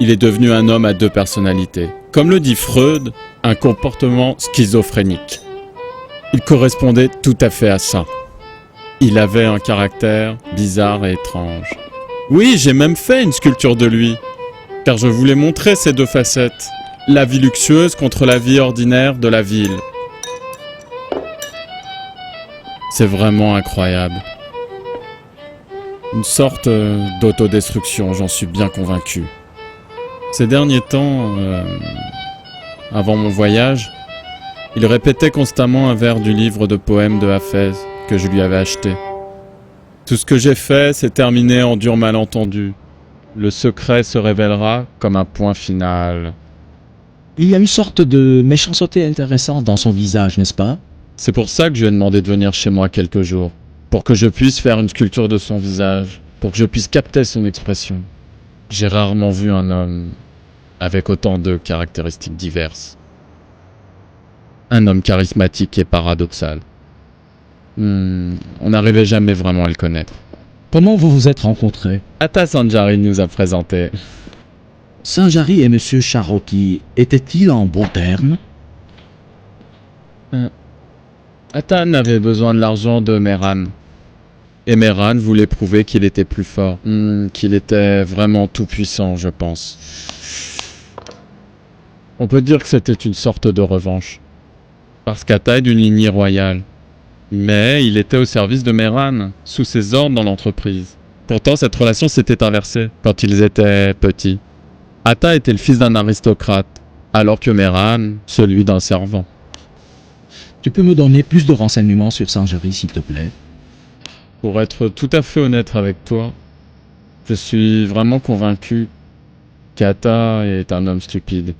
Il est devenu un homme à deux personnalités. Comme le dit Freud, un comportement schizophrénique. Il correspondait tout à fait à ça. Il avait un caractère bizarre et étrange. Oui, j'ai même fait une sculpture de lui, car je voulais montrer ces deux facettes. La vie luxueuse contre la vie ordinaire de la ville. C'est vraiment incroyable. Une sorte d'autodestruction, j'en suis bien convaincu. Ces derniers temps, avant mon voyage, il répétait constamment un vers du livre de poèmes de Hafez que je lui avais acheté. Tout ce que j'ai fait s'est terminé en dur malentendu. Le secret se révélera comme un point final. Il y a une sorte de méchanceté intéressante dans son visage, n'est-ce pas? C'est pour ça que je lui ai demandé de venir chez moi quelques jours. Pour que je puisse faire une sculpture de son visage. Pour que je puisse capter son expression. J'ai rarement vu un homme avec autant de caractéristiques diverses. Un homme charismatique et paradoxal. On n'arrivait jamais vraiment à le connaître. Comment vous vous êtes rencontrés? Atta Sanjari nous a présenté. Sanjari et Monsieur Charouki étaient-ils en bons termes? Atan avait besoin de l'argent de Mehran. Et Mehran voulait prouver qu'il était plus fort. Qu'il était vraiment tout puissant, je pense. On peut dire que c'était une sorte de revanche. Parce qu'Atta est d'une lignée royale. Mais il était au service de Mehran, sous ses ordres dans l'entreprise. Pourtant, cette relation s'était inversée quand ils étaient petits. Atta était le fils d'un aristocrate, alors que Mehran, celui d'un servant. Tu peux me donner plus de renseignements sur Sanjari, s'il te plaît? Pour être tout à fait honnête avec toi, je suis vraiment convaincu qu'Atta est un homme stupide.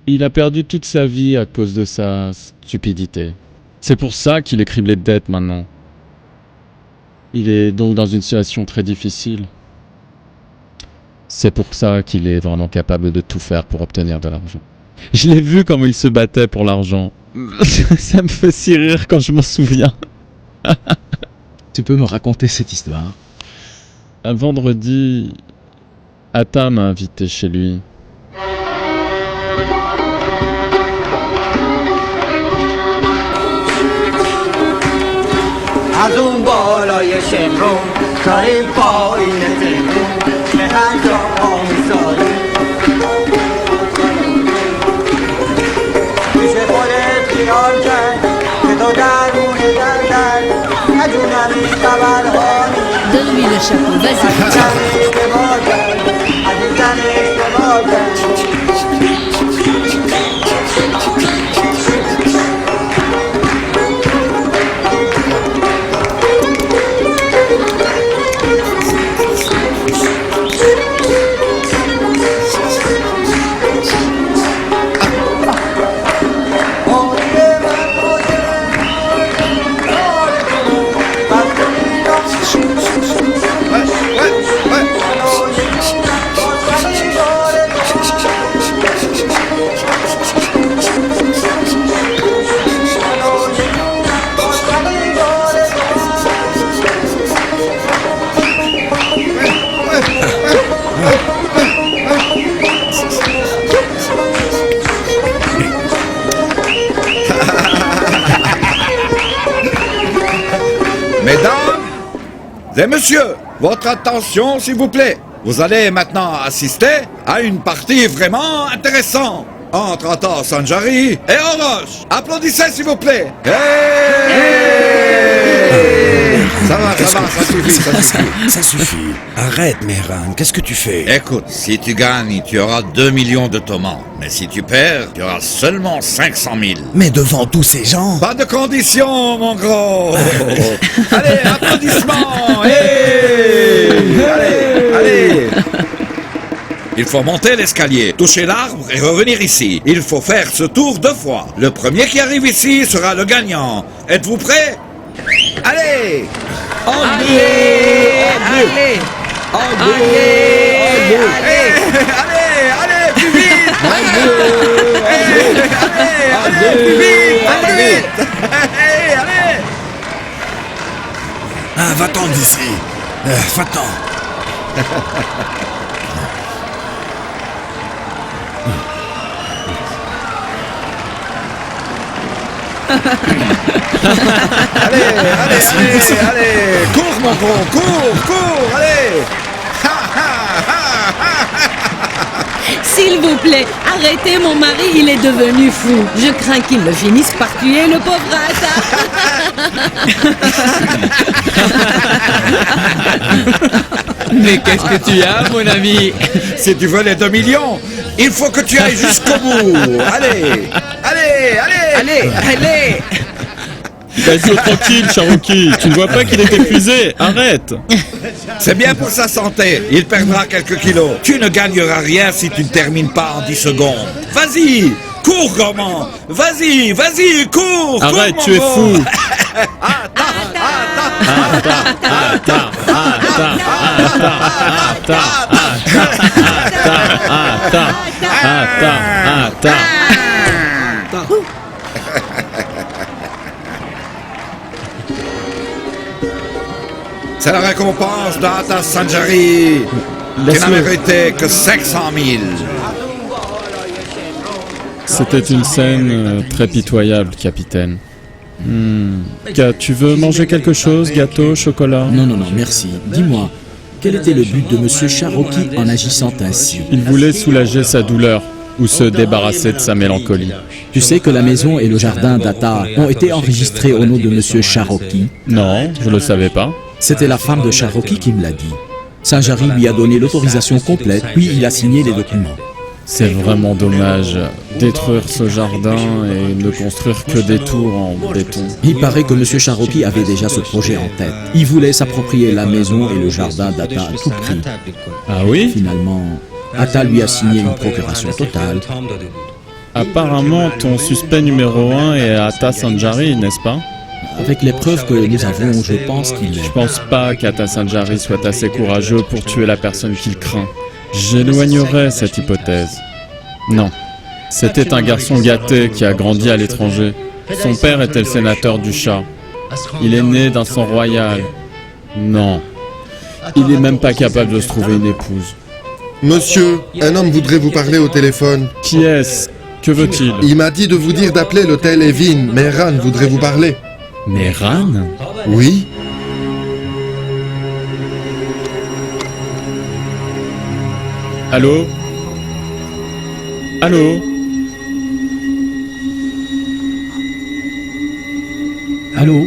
Il a perdu toute sa vie à cause de sa stupidité. C'est pour ça qu'il est criblé de dettes maintenant. Il est donc dans une situation très difficile. C'est pour ça qu'il est vraiment capable de tout faire pour obtenir de l'argent. Je l'ai vu comment il se battait pour l'argent. Ça me fait si rire quand je m'en souviens. Tu peux me raconter cette histoire? Un vendredi, Atta m'a invité chez lui. از اون بالای شمرون داریم پایین تهرون به هنجا آمیزایی پیش خودت خیال کرد که تو درون در نجونمی خبرهانی Donne-lui le chapeau, vas-y. اشتباه کرد عزیزم اشتباه کرد Mesdames et messieurs, votre attention s'il vous plaît. Vous allez maintenant assister à une partie vraiment intéressante entre Ata Sanjari et Oroch. Applaudissez s'il vous plaît. Ça va, ça suffit, ça suffit. Ça suffit. Arrête, Mehran, qu'est-ce que tu fais? Écoute, si tu gagnes, tu auras 2 millions de tomates. Mais si tu perds, tu auras seulement 500 000. Mais devant tous ces gens... Pas de conditions, mon gros. Allez, applaudissements. Allez. Il faut monter l'escalier, toucher l'arbre et revenir ici. Il faut faire ce tour 2 fois. Le premier qui arrive ici sera le gagnant. Êtes-vous prêts? Allez! Allez, plus vite! Allez! Ah, va-t'en d'ici. Va-t'en. Allez, cours mon gros, cours, allez. S'il vous plaît, arrêtez mon mari, il est devenu fou. Je crains qu'il ne finisse par tuer le pauvre Ata. Mais qu'est-ce que tu as, mon ami? Si tu veux les 2 millions, il faut que tu ailles jusqu'au bout. Allez. Laisse-le tranquille, Shahrokhi. Tu ne vois pas qu'il est épuisé? Arrête. C'est bien pour sa santé. Il perdra quelques kilos. Tu ne gagneras rien si tu ne termines pas en 10 secondes. Vas-y, cours, gourmand. Vas-y, cours. Arrête, cours, tu es fou. C'est la récompense d'Ata Sanjari. Tu n'as mérité que 500 000. C'était une scène très pitoyable, capitaine. Tu veux manger quelque chose? Gâteau, chocolat? Non, merci. Dis-moi, quel était le but de Monsieur Shahrokhi en agissant ainsi? Il voulait soulager sa douleur ou se débarrasser de sa mélancolie. Tu sais que la maison et le jardin d'Ata ont été enregistrés au nom de Monsieur Shahrokhi? Non, je ne le savais pas. C'était la femme de Shahrokhi qui me l'a dit. Sanjari lui a donné l'autorisation complète, puis il a signé les documents. C'est vraiment dommage. Détruire ce jardin et ne construire que des tours en béton. Il paraît que M. Shahrokhi avait déjà ce projet en tête. Il voulait s'approprier la maison et le jardin d'Ata à tout prix. Ah oui? Finalement, Ata lui a signé une procuration totale. Apparemment, ton suspect numéro 1 est Ata Sanjari, n'est-ce pas? Avec les preuves que nous avons, je pense qu'il est... Je pense pas qu'Ata Sanjari soit assez courageux pour tuer la personne qu'il craint. J'éloignerais cette hypothèse. Non. C'était un garçon gâté qui a grandi à l'étranger. Son père était le sénateur du Shah. Il est né d'un sang royal. Non. Il n'est même pas capable de se trouver une épouse. Monsieur, un homme voudrait vous parler au téléphone. Qui est-ce? Que veut-il? Il m'a dit de vous dire d'appeler l'hôtel Evin. Mehran voudrait vous parler. Mehran? Oui. Allô? Allô? Allô?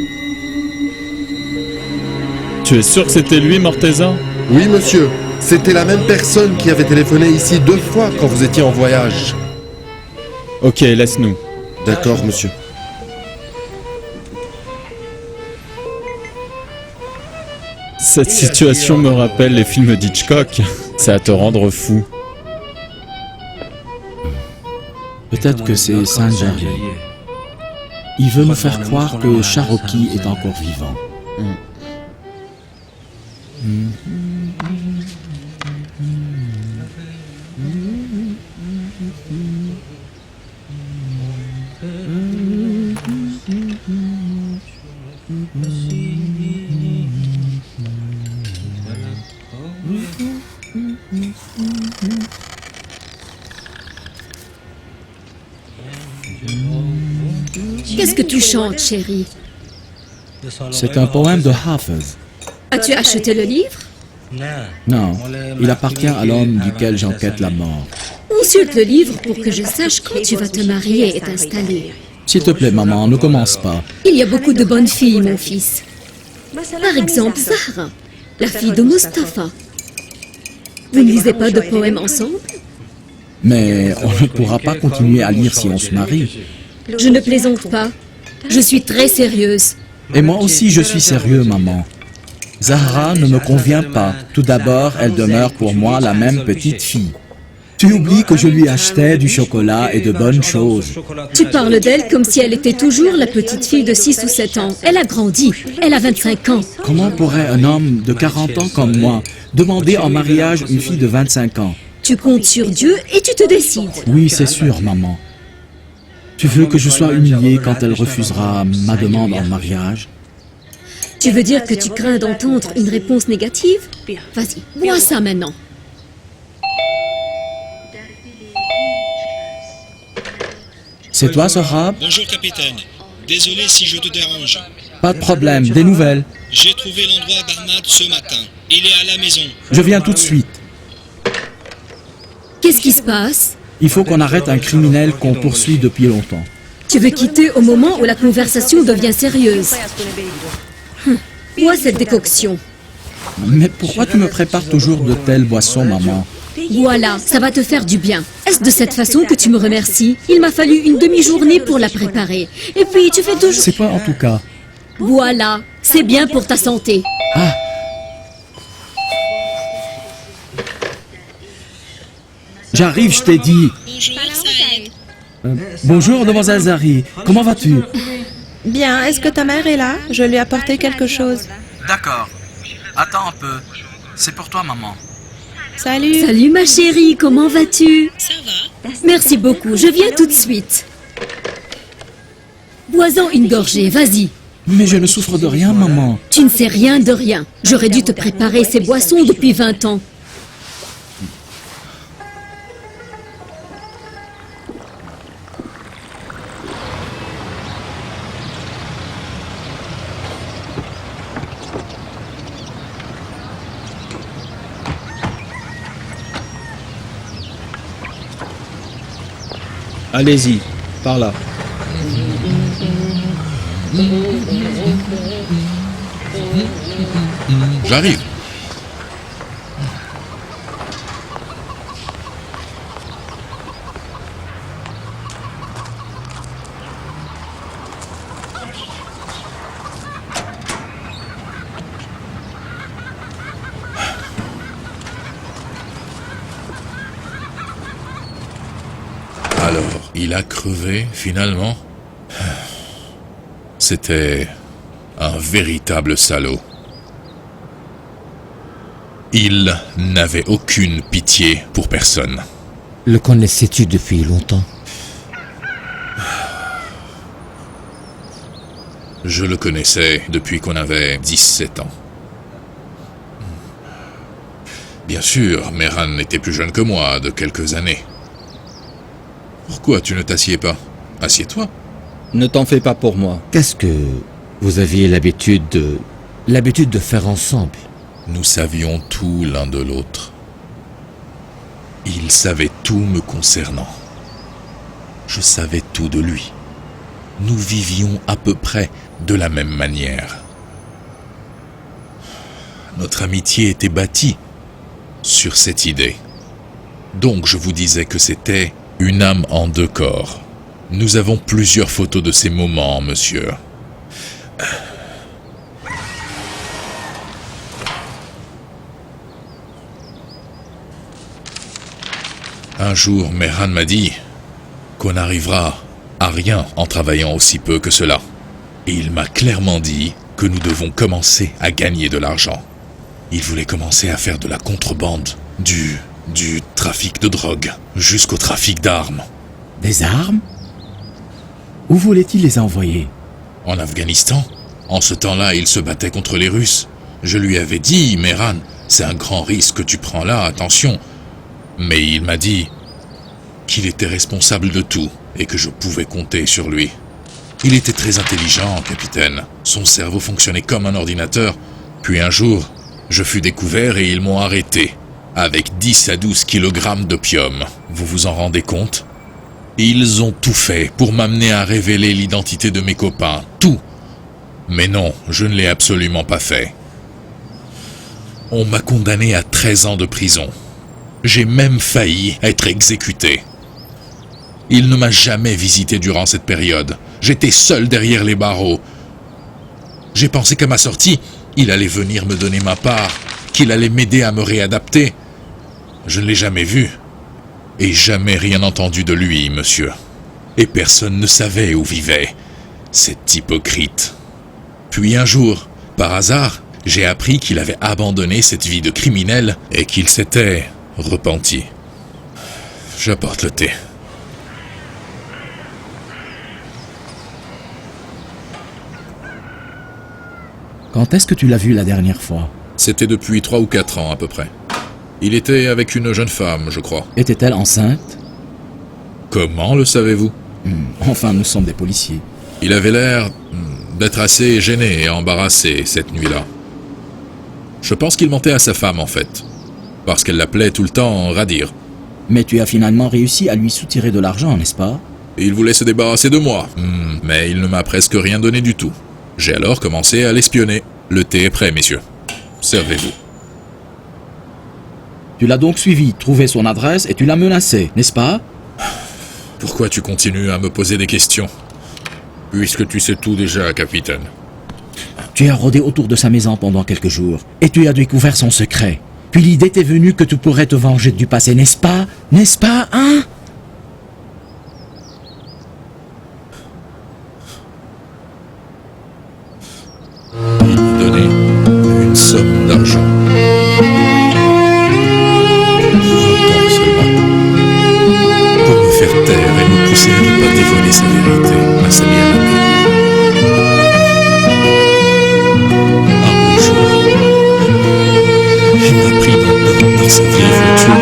Tu es sûr que c'était lui, Morteza? Oui, monsieur. C'était la même personne qui avait téléphoné ici 2 fois quand vous étiez en voyage. Ok, laisse-nous. D'accord, monsieur. Cette situation me rappelle les films d'Hitchcock. C'est à te rendre fou. Peut-être que c'est Sanjari. Il veut nous faire croire que Shahrokhi est encore vivant. Qu'est-ce que tu chantes, chérie? C'est un poème de Hafez. As-tu acheté le livre? Non, il appartient à l'homme duquel j'enquête la mort. Consulte le livre pour que je sache quand tu vas te marier et t'installer. S'il te plaît, maman, ne commence pas. Il y a beaucoup de bonnes filles, mon fils. Par exemple, Zahra, la fille de Mustapha. Vous ne lisez pas de poèmes ensemble? Mais on ne pourra pas continuer à lire si on se marie. Je ne plaisante pas. Je suis très sérieuse. Et moi aussi, je suis sérieux, maman. Zahra ne me convient pas. Tout d'abord, elle demeure pour moi la même petite fille. Tu oublies que je lui achetais du chocolat et de bonnes choses. Tu parles d'elle comme si elle était toujours la petite fille de 6 ou 7 ans. Elle a grandi. Elle a 25 ans. Comment pourrait un homme de 40 ans comme moi demander en mariage une fille de 25 ans? Tu comptes sur Dieu et tu te décides. Oui, c'est sûr, maman. Tu veux que je sois humilié quand elle refusera ma demande en mariage? Tu veux dire que tu crains d'entendre une réponse négative? Vas-y, bois ça maintenant. C'est toi, Sohrab? Bonjour, capitaine. Désolé si je te dérange. Pas de problème, des nouvelles? J'ai trouvé l'endroit d'Ahmad ce matin. Il est à la maison. Je viens tout de suite. Qu'est-ce qui se passe? Il faut qu'on arrête un criminel qu'on poursuit depuis longtemps. Tu veux quitter au moment où la conversation devient sérieuse. Bois cette décoction. Mais pourquoi tu me prépares toujours de telles boissons, maman? Voilà, ça va te faire du bien. Est-ce de cette façon que tu me remercies? Il m'a fallu une demi-journée pour la préparer. Et puis, tu fais toujours... C'est pas en tout cas. Voilà, c'est bien pour ta santé. Ah! J'arrive, je t'ai dit. Bonjour, demoiselle Zari. Comment vas-tu? Bien, est-ce que ta mère est là? Je lui ai apporté quelque chose. D'accord. Attends un peu. C'est pour toi, maman. Salut. Salut ma chérie, comment vas-tu? Ça va. Merci beaucoup, je viens tout de suite. Bois-en une gorgée, vas-y. Mais je ne souffre de rien, maman. Tu ne sais rien de rien. J'aurais dû te préparer ces boissons depuis 20 ans. Allez-y, par là. J'arrive. Alors, il a crevé, finalement? C'était un véritable salaud. Il n'avait aucune pitié pour personne. Le connaissais-tu depuis longtemps? Je le connaissais depuis qu'on avait 17 ans. Bien sûr, Mehran était plus jeune que moi, de quelques années. Pourquoi tu ne t'assieds pas? Assieds-toi. Ne t'en fais pas pour moi. Qu'est-ce que vous aviez l'habitude de faire ensemble? Nous savions tout l'un de l'autre. Il savait tout me concernant. Je savais tout de lui. Nous vivions à peu près de la même manière. Notre amitié était bâtie sur cette idée. Donc je vous disais que c'était une âme en deux corps. Nous avons plusieurs photos de ces moments, monsieur. Un jour, Mehran m'a dit qu'on n'arrivera à rien en travaillant aussi peu que cela. Et il m'a clairement dit que nous devons commencer à gagner de l'argent. Il voulait commencer à faire de la contrebande, du trafic de drogue, jusqu'au trafic d'armes. Des armes? Où voulait-il les envoyer? En Afghanistan. En ce temps-là, il se battait contre les Russes. Je lui avais dit, Mehran, c'est un grand risque que tu prends là, attention. Mais il m'a dit qu'il était responsable de tout et que je pouvais compter sur lui. Il était très intelligent, capitaine. Son cerveau fonctionnait comme un ordinateur. Puis un jour, Je fus découvert et ils m'ont arrêté, avec 10 à 12 kilogrammes d'opium. Vous vous en rendez compte? Ils ont tout fait pour m'amener à révéler l'identité de mes copains, tout. Mais non, je ne l'ai absolument pas fait. On m'a condamné à 13 ans de prison. J'ai même failli être exécuté. Il ne m'a jamais visité durant cette période. J'étais seul derrière les barreaux. J'ai pensé qu'à ma sortie, il allait venir me donner ma part, qu'il allait m'aider à me réadapter. Je ne l'ai jamais vu. Et jamais rien entendu de lui, monsieur. Et personne ne savait où vivait cet hypocrite. Puis un jour, par hasard, j'ai appris qu'il avait abandonné cette vie de criminel et qu'il s'était repenti. J'apporte le thé. Quand est-ce que tu l'as vu la dernière fois? C'était depuis 3 ou 4 ans à peu près. Il était avec une jeune femme, je crois. Était-elle enceinte? Comment le savez-vous? Enfin, nous sommes des policiers. Il avait l'air d'être assez gêné et embarrassé cette nuit-là. Je pense qu'il mentait à sa femme en fait, parce qu'elle l'appelait tout le temps Radir. Mais tu as finalement réussi à lui soutirer de l'argent, n'est-ce pas? Il voulait se débarrasser de moi, mais il ne m'a presque rien donné du tout. J'ai alors commencé à l'espionner. Le thé est prêt, messieurs. Servez-vous. Tu l'as donc suivi, trouvé son adresse et tu l'as menacé, n'est-ce pas? Pourquoi tu continues à me poser des questions? Puisque tu sais tout déjà, capitaine. Tu as rôdé autour de sa maison pendant quelques jours et tu as découvert son secret. Puis l'idée t'est venue que tu pourrais te venger du passé, n'est-ce pas? N'est-ce pas, hein? Il me donnait une somme d'argent. Pour me faire taire et me pousser à ne pas dévoiler sa vérité à sa bien-aimée. Un beau jour, il m'a pris dans sa vieille voiture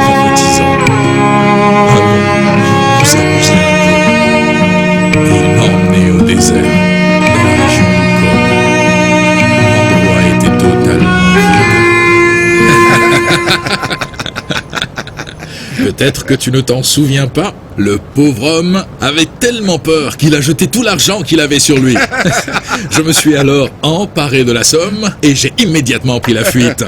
en me disant « Allons nous amuser un peu ». Et il m'a emmené au désert, dans la région du Corps. L'endroit était totalement vide. Peut-être que tu ne t'en souviens pas, le pauvre homme avait tellement peur qu'il a jeté tout l'argent qu'il avait sur lui. Je me suis alors emparé de la somme et j'ai immédiatement pris la fuite.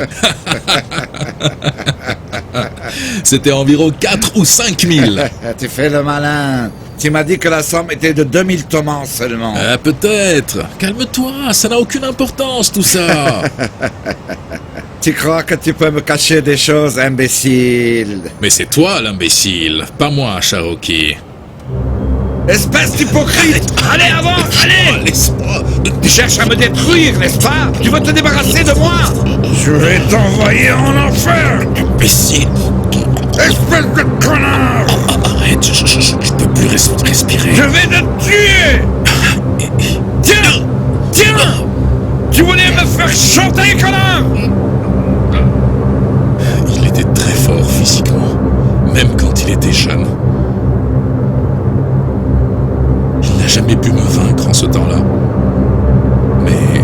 C'était environ 4 ou 5 000. Tu fais le malin. Tu m'as dit que la somme était de 2000 tomans seulement. Peut-être. Calme-toi, ça n'a aucune importance tout ça. Tu crois que tu peux me cacher des choses, imbécile? Mais c'est toi l'imbécile, pas moi, Cherokee. Espèce d'hypocrite! Allez, avance, allez! Laisse-moi. Tu cherches à me détruire, n'est-ce pas? Tu veux te débarrasser de moi? Je vais t'envoyer en enfer! Imbécile! Espèce de connard! Arrête, je peux plus respirer. Je vais te tuer! Tiens! Tiens! Tu voulais me faire chanter, connard! Il était très fort physiquement, même quand il était jeune. Il n'a jamais pu me vaincre en ce temps-là. Mais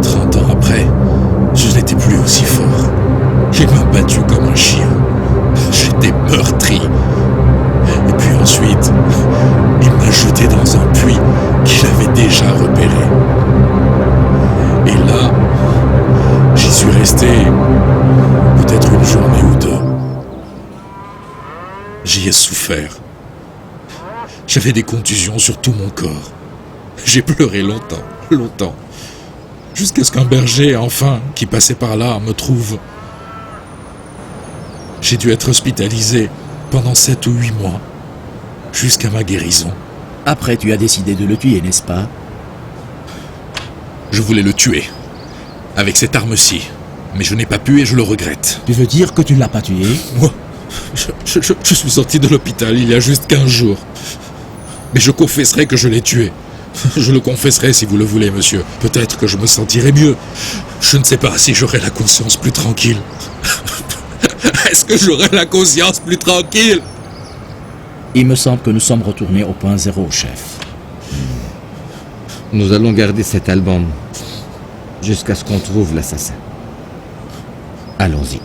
30 ans après, je n'étais plus aussi fort. Il m'a battu comme un chien. J'étais meurtri. Et puis ensuite, il m'a jeté dans un puits qu'il avait déjà repéré. Et là, j'y suis resté peut-être une journée ou deux. J'y ai souffert. J'avais des contusions sur tout mon corps. J'ai pleuré longtemps, longtemps. Jusqu'à ce qu'un berger, enfin, qui passait par là, me trouve. J'ai dû être hospitalisé pendant 7 ou 8 mois, jusqu'à ma guérison. Après, tu as décidé de le tuer, n'est-ce pas? Je voulais le tuer, avec cette arme-ci, mais je n'ai pas pu et je le regrette. Tu veux dire que tu ne l'as pas tué? Moi, je suis sorti de l'hôpital il y a juste 15 jours. Mais je confesserai que je l'ai tué. Je le confesserai si vous le voulez, monsieur. Peut-être que je me sentirai mieux. Je ne sais pas si j'aurai la conscience plus tranquille. Est-ce que j'aurai la conscience plus tranquille? Il me semble que nous sommes retournés au point zéro, chef. Nous allons garder cet album jusqu'à ce qu'on trouve l'assassin. Allons-y.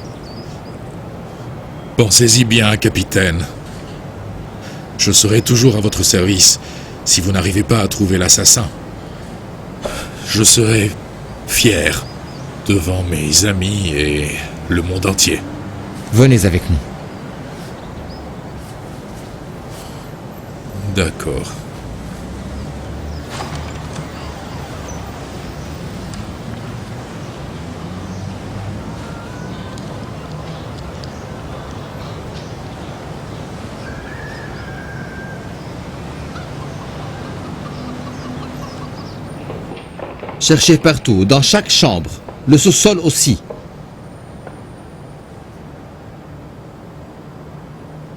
Pensez-y bien, capitaine. Je serai toujours à votre service si vous n'arrivez pas à trouver l'assassin. Je serai fier devant mes amis et le monde entier. Venez avec nous. D'accord. Cherchez partout, dans chaque chambre. Le sous-sol aussi.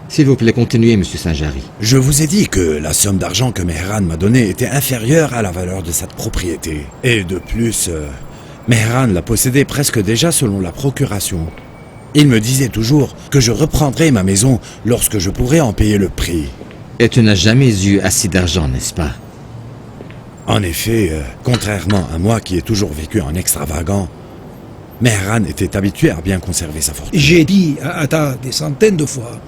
S'il vous plaît, continuez, monsieur Sanjari. Je vous ai dit que la somme d'argent que Mehran m'a donnée était inférieure à la valeur de cette propriété. Et de plus, Mehran la possédait presque déjà selon la procuration. Il me disait toujours que je reprendrais ma maison lorsque je pourrais en payer le prix. Et tu n'as jamais eu assez d'argent, n'est-ce pas? En effet, contrairement à moi qui ai toujours vécu en extravagant, Mehran était habitué à bien conserver sa fortune. J'ai dit à Atta des centaines de fois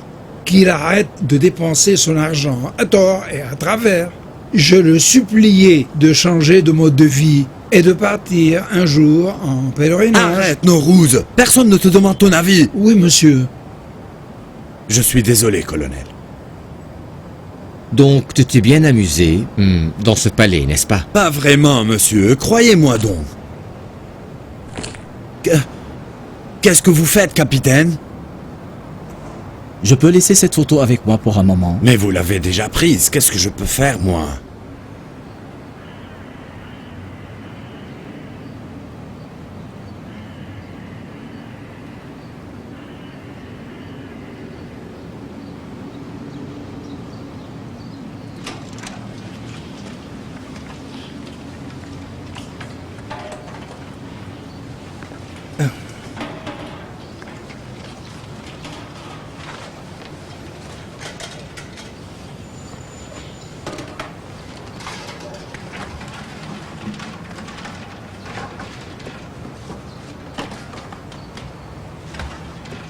qu'il arrête de dépenser son argent à tort et à travers. Je le suppliais de changer de mode de vie et de partir un jour en pèlerinage. Arrête, Norouz! Personne ne te demande ton avis! Oui, monsieur. Je suis désolé, colonel. Donc, tu t'es bien amusé dans ce palais, n'est-ce pas? Pas vraiment, monsieur. Croyez-moi donc. Qu'est-ce que vous faites, capitaine? Je peux laisser cette photo avec moi pour un moment. Mais vous l'avez déjà prise. Qu'est-ce que je peux faire, moi?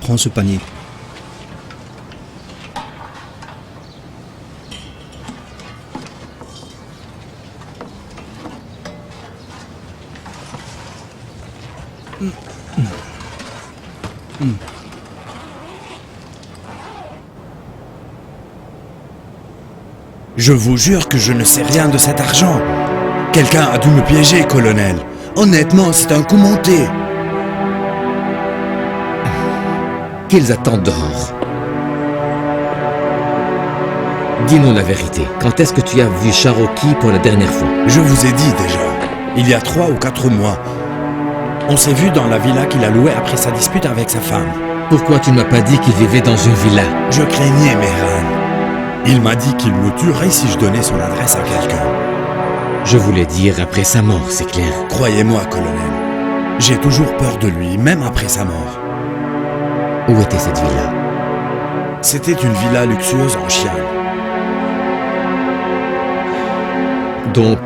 Prends ce panier. Je vous jure que je ne sais rien de cet argent. Quelqu'un a dû me piéger, colonel. Honnêtement, c'est un coup monté. Qu'ils attendent dehors. Dis-nous la vérité. Quand est-ce que tu as vu Charoki pour la dernière fois? Je vous ai dit déjà. Il y a 3 ou 4 mois. On s'est vu dans la villa qu'il a louée après sa dispute avec sa femme. Pourquoi tu ne m'as pas dit qu'il vivait dans une villa? Je craignais Mehran. Il m'a dit qu'il me tuerait si je donnais son adresse à quelqu'un. Je voulais dire après sa mort, c'est clair. Croyez-moi, colonel. J'ai toujours peur de lui, même après sa mort. Où était cette villa? C'était une villa luxueuse en Chiane. Donc,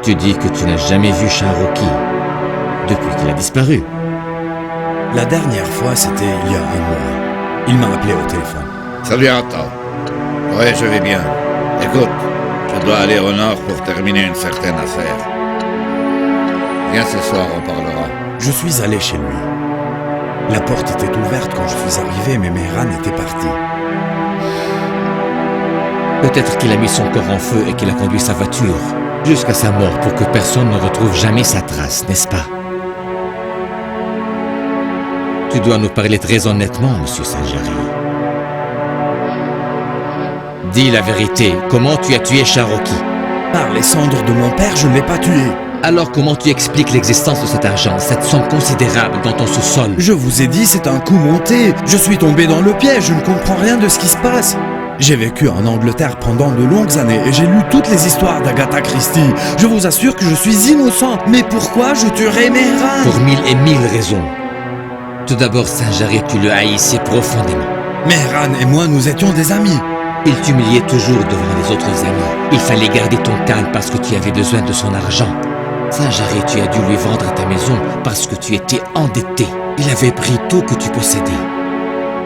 tu dis que tu n'as jamais vu Charoki depuis qu'il a disparu? La dernière fois, c'était il y a 1 mois. Il m'a appelé au téléphone. Salut Atta. Ouais, je vais bien. Écoute, je dois aller au nord pour terminer une certaine affaire. Viens ce soir, on parlera. Je suis allé chez lui. La porte était ouverte quand je suis arrivé, mais Mehran était parti. Peut-être qu'il a mis son corps en feu et qu'il a conduit sa voiture jusqu'à sa mort pour que personne ne retrouve jamais sa trace, n'est-ce pas? Tu dois nous parler très honnêtement, monsieur Sanjari. Dis la vérité, comment tu as tué Charoki? Par les cendres de mon père, je ne l'ai pas tué. Alors comment tu expliques l'existence de cet argent, cette somme considérable dans ton sous-sol? Je vous ai dit, c'est un coup monté. Je suis tombé dans le piège, je ne comprends rien de ce qui se passe. J'ai vécu en Angleterre pendant de longues années et j'ai lu toutes les histoires d'Agatha Christie. Je vous assure que je suis innocent. Mais pourquoi je tuerais Mehran? Pour 1000 et 1000 raisons. Tout d'abord, Sanjari, tu le haïssais profondément. Mehran et moi, nous étions des amis. Il t'humiliait toujours devant les autres amis. Il fallait garder ton calme parce que tu avais besoin de son argent. Saint-Jarry, tu as dû lui vendre ta maison parce que tu étais endetté. Il avait pris tout que tu possédais.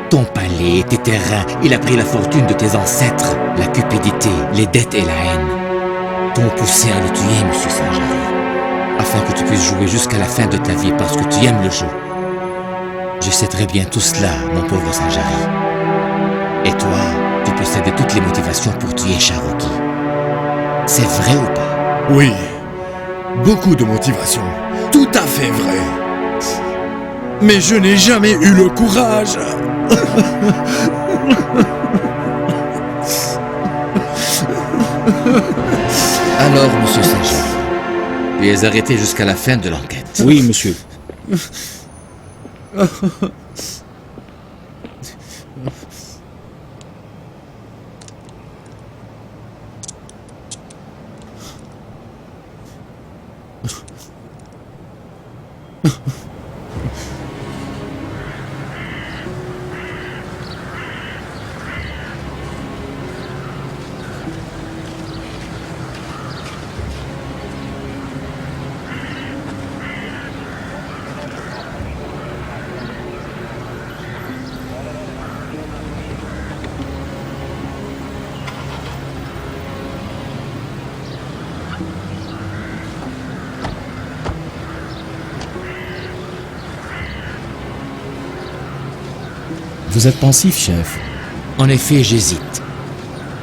Ton palais, tes terrains, il a pris la fortune de tes ancêtres. La cupidité, les dettes et la haine t'ont poussé à le tuer, monsieur Saint-Jarry, afin que tu puisses jouer jusqu'à la fin de ta vie parce que tu aimes le jeu. Je sais très bien tout cela, mon pauvre Saint-Jarry. Et toi, tu possédais toutes les motivations pour tuer Cherokee. C'est vrai ou pas? Oui, beaucoup de motivation. Tout à fait vrai. Mais je n'ai jamais eu le courage. Alors, monsieur Saint-Jarry, tu es arrêté jusqu'à la fin de l'enquête. Oui, monsieur. Vous êtes pensif, chef. En effet, j'hésite.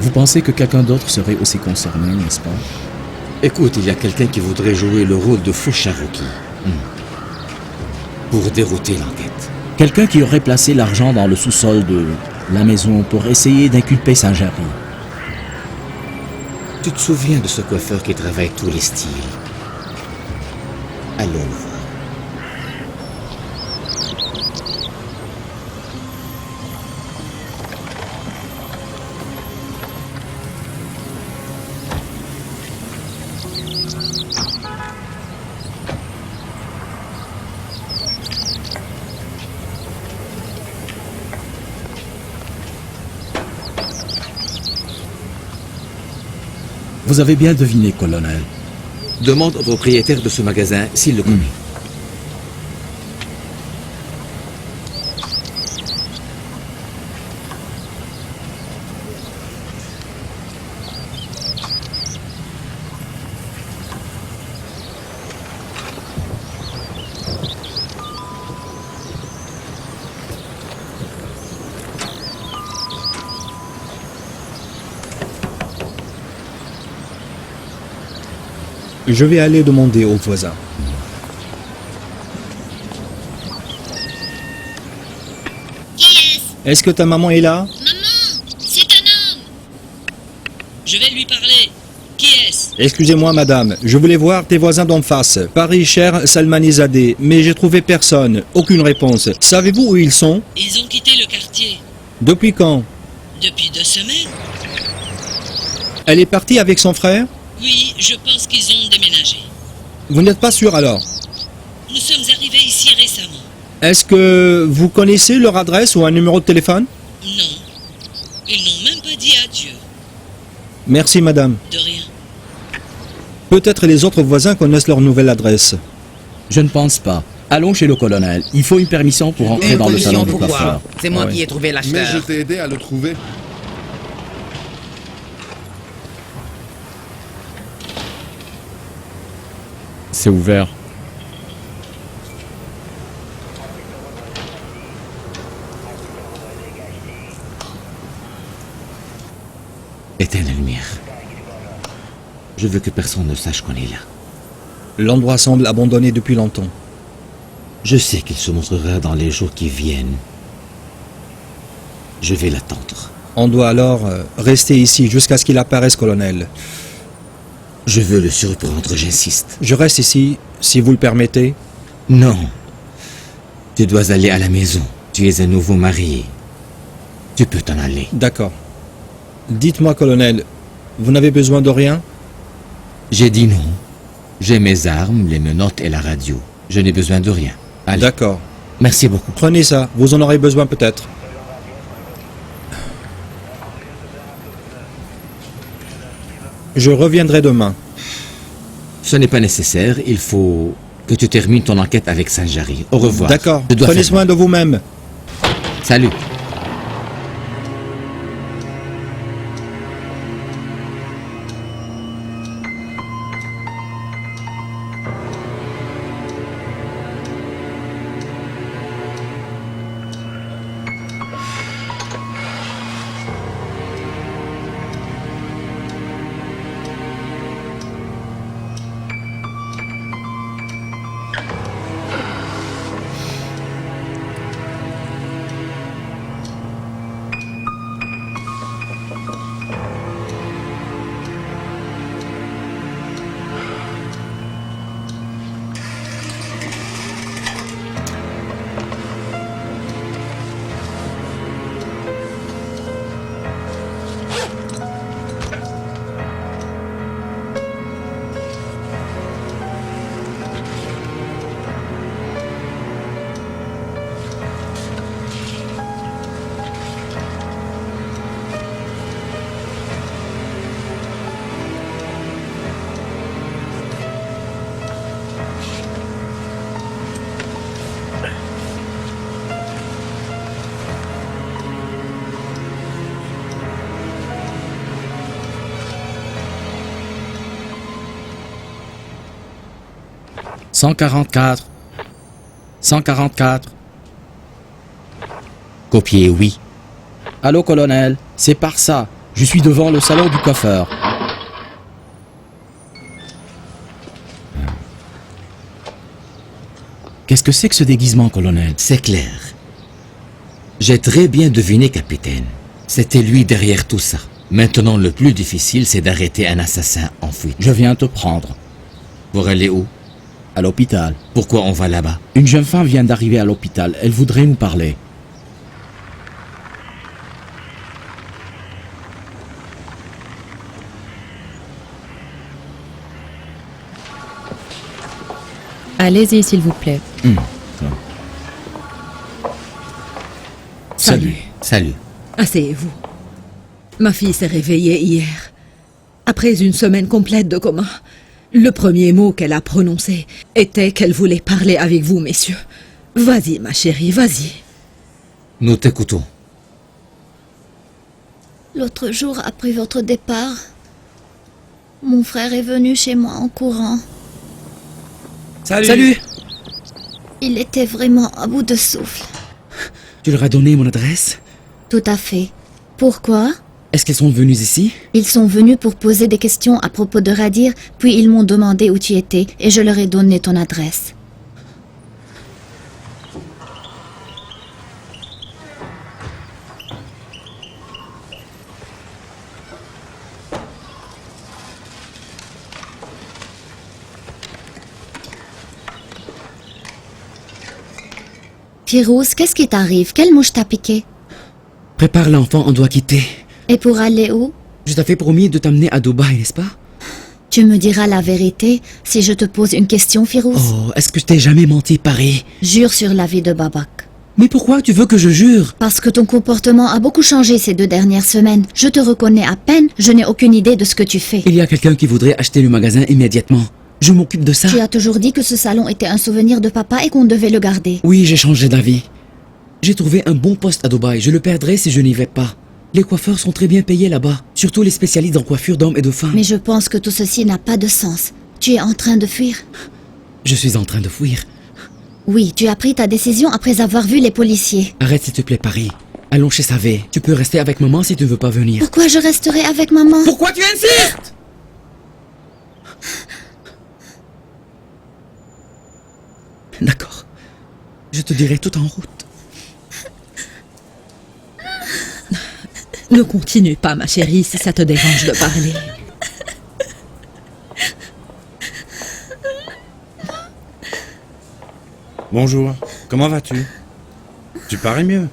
Vous pensez que quelqu'un d'autre serait aussi concerné, n'est-ce pas? Écoute, il y a quelqu'un qui voudrait jouer le rôle de faux Cherokee. Pour dérouter l'enquête. Quelqu'un qui aurait placé l'argent dans le sous-sol de la maison pour essayer d'inculper Saint-Jarry. Tu te souviens de ce coiffeur qui travaille tous les styles? Allons le voir. Vous avez bien deviné, colonel. Demande au propriétaire de ce magasin s'il le connaît. Je vais aller demander aux voisins. Est-ce que ta maman est là? C'est un homme. Je vais lui parler. Qui est-ce? Excusez-moi, madame. Je voulais voir tes voisins d'en face. Paris-Cher Salmanizadeh. Mais j'ai trouvé personne. Aucune réponse. Savez-vous où ils sont? Ils ont quitté le quartier. Depuis quand? Depuis 2 semaines. Elle est partie avec son frère? Oui, je pense qu'ils ont déménagé. Vous n'êtes pas sûr alors? Nous sommes arrivés ici récemment. Est-ce que vous connaissez leur adresse ou un numéro de téléphone? Non. Ils n'ont même pas dit adieu. Merci, madame. De rien. Peut-être les autres voisins connaissent leur nouvelle adresse. Je ne pense pas. Allons chez le colonel. Il faut une permission pour entrer dans le salon du coiffeur. C'est moi qui ai trouvé l'acheteur. Mais je t'ai aidé à le trouver. C'est ouvert. Éteins la lumière. Je veux que personne ne sache qu'on est là. L'endroit semble abandonné depuis longtemps. Je sais qu'il se montrera dans les jours qui viennent. Je vais l'attendre. On doit alors rester ici jusqu'à ce qu'il apparaisse, colonel. Je veux le surprendre, j'insiste. Je reste ici, si vous le permettez. Non. Tu dois aller à la maison. Tu es un nouveau marié. Tu peux t'en aller. D'accord. Dites-moi, colonel, vous n'avez besoin de rien? J'ai dit non. J'ai mes armes, les menottes et la radio. Je n'ai besoin de rien. Allez. D'accord. Merci beaucoup. Prenez ça, vous en aurez besoin peut-être. Je reviendrai demain. Ce n'est pas nécessaire, il faut que tu termines ton enquête avec Sanjari. Au revoir. D'accord. Je dois Prenez faire- soin de vous-même. Salut. « 144. 144. Copier, oui. Allô, colonel, c'est par ça. Je suis devant le salon du coiffeur. Qu'est-ce que c'est que ce déguisement, colonel? C'est clair. J'ai très bien deviné, capitaine. C'était lui derrière tout ça. Maintenant, le plus difficile, c'est d'arrêter un assassin en fuite. Je viens te prendre. Pour aller où? À l'hôpital. Pourquoi on va là-bas? Une jeune femme vient d'arriver à l'hôpital. Elle voudrait nous parler. Allez-y, s'il vous plaît. Salut. Salut. Asseyez-vous. Ma fille s'est réveillée hier. Après une semaine complète de coma. Le premier mot qu'elle a prononcé était qu'elle voulait parler avec vous, messieurs. Vas-y, ma chérie, vas-y. Nous t'écoutons. L'autre jour, après votre départ, mon frère est venu chez moi en courant. Salut. Il était vraiment à bout de souffle. Tu leur as donné mon adresse? Tout à fait. Pourquoi? Est-ce qu'elles sont venues ici? Ils sont venus pour poser des questions à propos de Radir, puis ils m'ont demandé où tu étais et je leur ai donné ton adresse. Firouz, qu'est-ce qui t'arrive? Quelle mouche t'a piqué? Prépare l'enfant, on doit quitter. Et pour aller où? Je t'avais promis de t'amener à Dubaï, n'est-ce pas? Tu me diras la vérité si je te pose une question, Firouz. Oh, est-ce que je t'ai jamais menti, Paris? Jure sur la vie de Babak. Mais pourquoi tu veux que je jure? Parce que ton comportement a beaucoup changé ces 2 dernières semaines. Je te reconnais à peine, je n'ai aucune idée de ce que tu fais. Il y a quelqu'un qui voudrait acheter le magasin immédiatement. Je m'occupe de ça. Tu as toujours dit que ce salon était un souvenir de papa et qu'on devait le garder. Oui, j'ai changé d'avis. J'ai trouvé un bon poste à Dubaï. Je le perdrai si je n'y vais pas. Les coiffeurs sont très bien payés là-bas. Surtout les spécialistes en coiffure d'hommes et de femmes. Mais je pense que tout ceci n'a pas de sens. Tu es en train de fuir. Je suis en train de fuir. Oui, tu as pris ta décision après avoir vu les policiers. Arrête s'il te plaît, Paris. Allons chez Savé. Tu peux rester avec maman si tu ne veux pas venir. Pourquoi je resterai avec maman? Pourquoi tu insistes? D'accord. Je te dirai tout en route. Ne continue pas, ma chérie, si ça te dérange de parler. Bonjour, comment vas-tu? Tu parais mieux.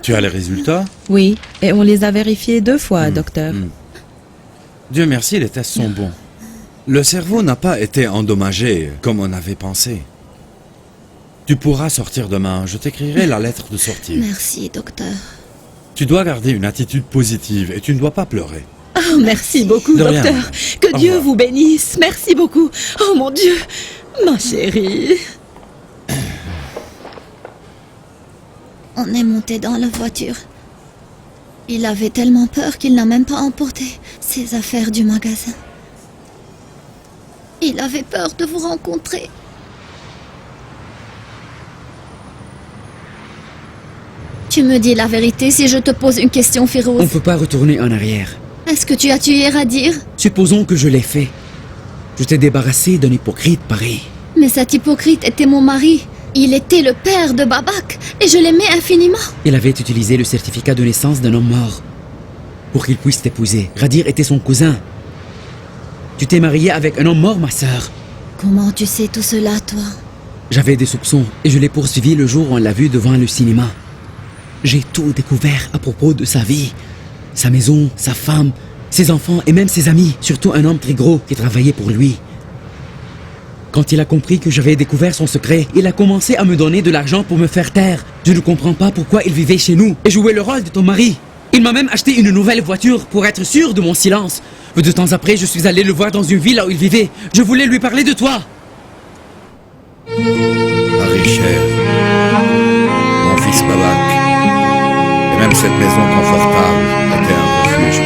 Tu as les résultats? Oui, et on les a vérifiés 2 fois, docteur. Dieu merci, les tests sont bons. Le cerveau n'a pas été endommagé comme on avait pensé. Tu pourras sortir demain, je t'écrirai la lettre de sortie. Merci, docteur. Tu dois garder une attitude positive et tu ne dois pas pleurer. Ah Oh, merci beaucoup, De rien. docteur. Que Au Dieu revoir. vous bénisse. Merci beaucoup. Oh mon Dieu, ma chérie. On est monté dans la voiture. Il avait tellement peur qu'il n'a même pas emporté ses affaires du magasin. Il avait peur de vous rencontrer. Tu me dis la vérité si je te pose une question, On Firouz. ne peut pas retourner en arrière. Est-ce que tu as tué Radir? Supposons que je l'ai fait. Je t'ai débarrassé d'un hypocrite pareil. Mais cet hypocrite était mon mari. Il était le père de Babak et je l'aimais infiniment. Il avait utilisé le certificat de naissance d'un homme mort pour qu'il puisse t'épouser. Radir était son cousin. Tu t'es marié avec un homme mort, ma sœur. Comment tu sais tout cela, toi? J'avais des soupçons et je l'ai poursuivi le jour où on l'a vu devant le cinéma. J'ai tout découvert à propos de sa vie. Sa maison, sa femme, ses enfants et même ses amis. Surtout un homme très gros qui travaillait pour lui. Quand il a compris que j'avais découvert son secret, il a commencé à me donner de l'argent pour me faire taire. Je ne comprends pas pourquoi il vivait chez nous et jouait le rôle de ton mari. Il m'a même acheté une nouvelle voiture pour être sûr de mon silence. Peu de temps après, je suis allé le voir dans une ville où il vivait. Je voulais lui parler de toi. Marie chère, mon fils Babak, et même cette maison confortable était un refuge.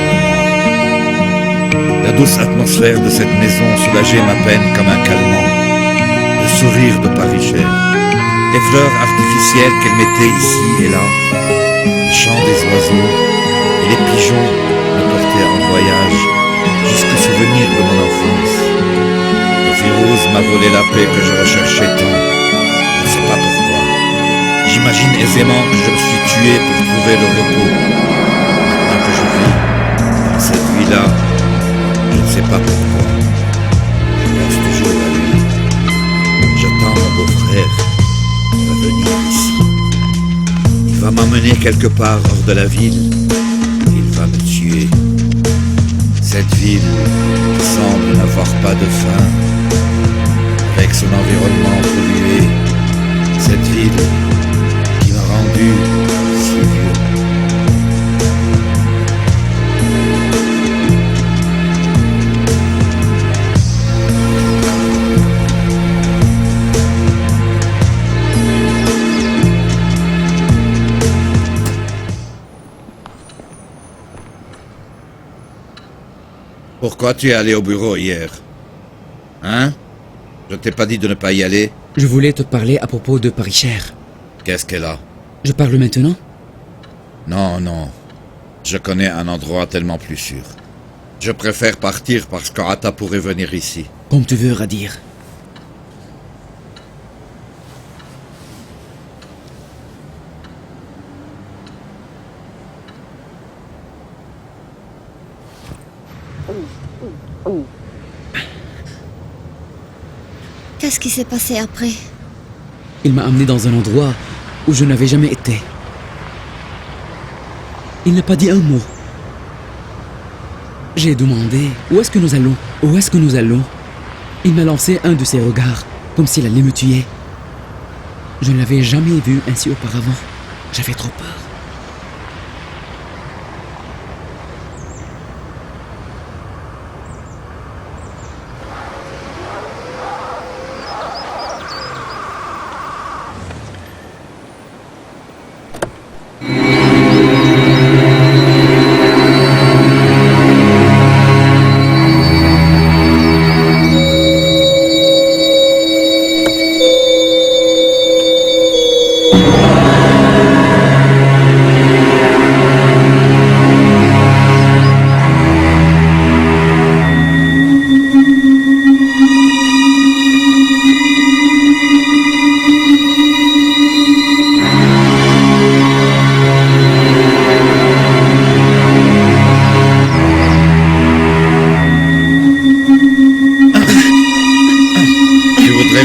La douce atmosphère de cette maison soulageait ma peine comme un calmant. Le sourire de Paris chère, les fleurs artificielles qu'elle mettait ici et là, le chant des oiseaux et les pigeons me portaient en voyage jusqu'au souvenir de mon enfance. Le Firouz m'a volé la paix que je recherchais tant. Je ne sais pas pourquoi. J'imagine aisément que je me suis tué pour trouver le repos. Maintenant que je vis dans cette vie-là, je ne sais pas pourquoi. Je pense toujours à lui. J'attends mon beau-frère qui va venir ici. Il va m'emmener quelque part hors de la ville. Il va me tuer. Cette ville qui semble n'avoir pas de fin, avec son environnement pollué. Cette ville qui m'a rendu si vieux. Pourquoi tu es allé au bureau hier? Hein? Je t'ai pas dit de ne pas y aller? Je voulais te parler à propos de Paris Cher. Qu'est-ce qu'elle a? Je parle maintenant? Non, non. Je connais un endroit tellement plus sûr. Je préfère partir parce qu'Ata pourrait venir ici. Comme tu veux, Radir. Qu'est-ce qui s'est passé après? Il m'a amené dans un endroit où je n'avais jamais été. Il n'a pas dit un mot. J'ai demandé où est-ce que nous allons? Où est-ce que nous allons? Il m'a lancé un de ses regards, comme s'il allait me tuer. Je ne l'avais jamais vu ainsi auparavant. J'avais trop peur.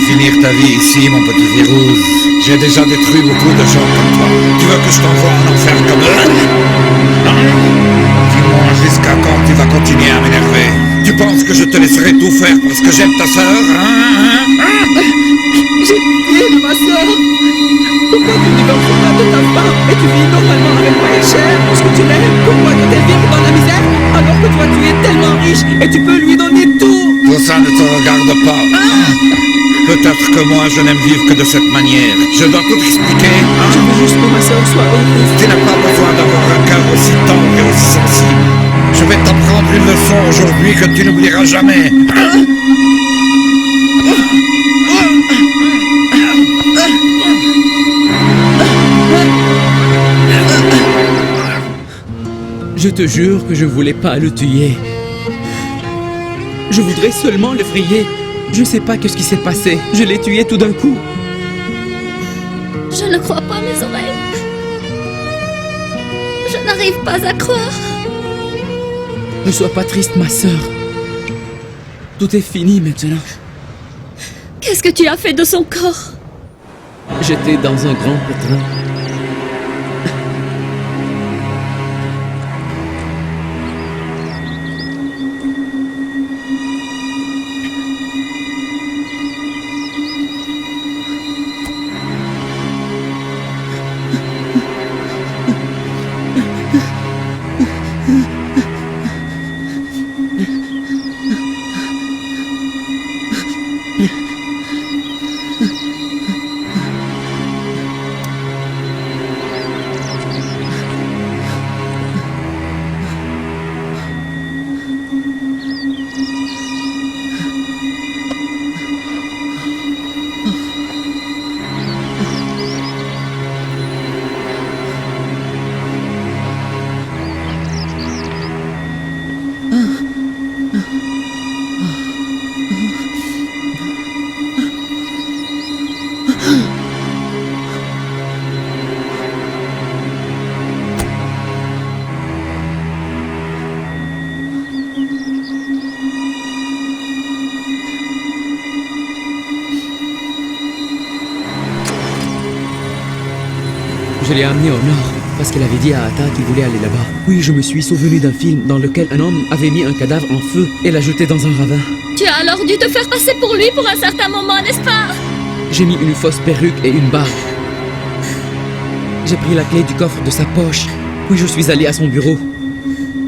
Finir ta vie ici, mon petit Firouz. J'ai déjà détruit beaucoup de gens comme toi. Tu veux que je t'envoie en enfer comme eux? Non. Dis-moi, jusqu'à quand tu vas continuer à m'énerver? Tu penses que je te laisserai tout faire parce que j'aime ta sœur, J'ai pitié de ma sœur. Pourquoi tu ne divorces pas de ta femme et tu vis normalement avec Paris Cher? Parce que tu l'aimes? Pourquoi doit-elle vivre dans la misère alors que tu as tué Et tu peux lui donner tout. Tout ça ne te regarde pas. Peut-être que moi, je n'aime vivre que de cette manière. Je dois tout expliquer, hein? Je veux juste que ma soeur soit heureuse. Tu n'as pas besoin d'avoir un cœur aussi tendre et aussi sensible. Je vais t'apprendre une leçon aujourd'hui que tu n'oublieras jamais. Hein? Je te jure que je voulais pas le tuer. Je voudrais seulement l'effrayer. Je sais pas qu'est-ce qui s'est passé. Je l'ai tué tout d'un coup. Je ne crois pas mes oreilles. Je n'arrive pas à croire. Ne sois pas triste, ma sœur. Tout est fini maintenant. Qu'est-ce que tu as fait de son corps? J'étais dans un grand pétrin. Je l'ai amené au nord, parce qu'elle avait dit à Atta qu'il voulait aller là-bas. Oui, je me suis souvenu d'un film dans lequel un homme avait mis un cadavre en feu et l'a jeté dans un ravin. Tu as alors dû te faire passer pour lui pour un certain moment, n'est-ce pas? J'ai mis une fausse perruque et une barbe. J'ai pris la clé du coffre de sa poche, puis je suis allé à son bureau.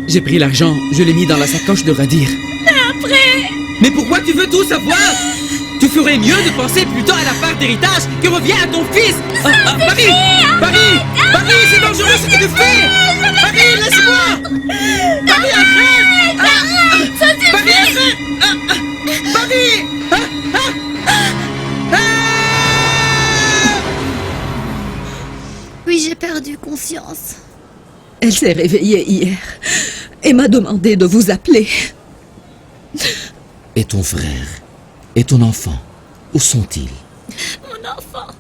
J'ai pris l'argent, je l'ai mis dans la sacoche de Radir. Et après? Mais pourquoi tu veux tout savoir? Tu ferais mieux de penser plutôt à la part d'héritage qui revient à ton fils. Paris, c'est dangereux ce que tu fais. Paris, laisse-moi. Paris, arrête. Ça suffit. Paris. Oui, j'ai perdu conscience. Elle s'est réveillée hier et m'a demandé de vous appeler. Et ton frère? Et ton enfant? Où sont-ils? Mon enfant.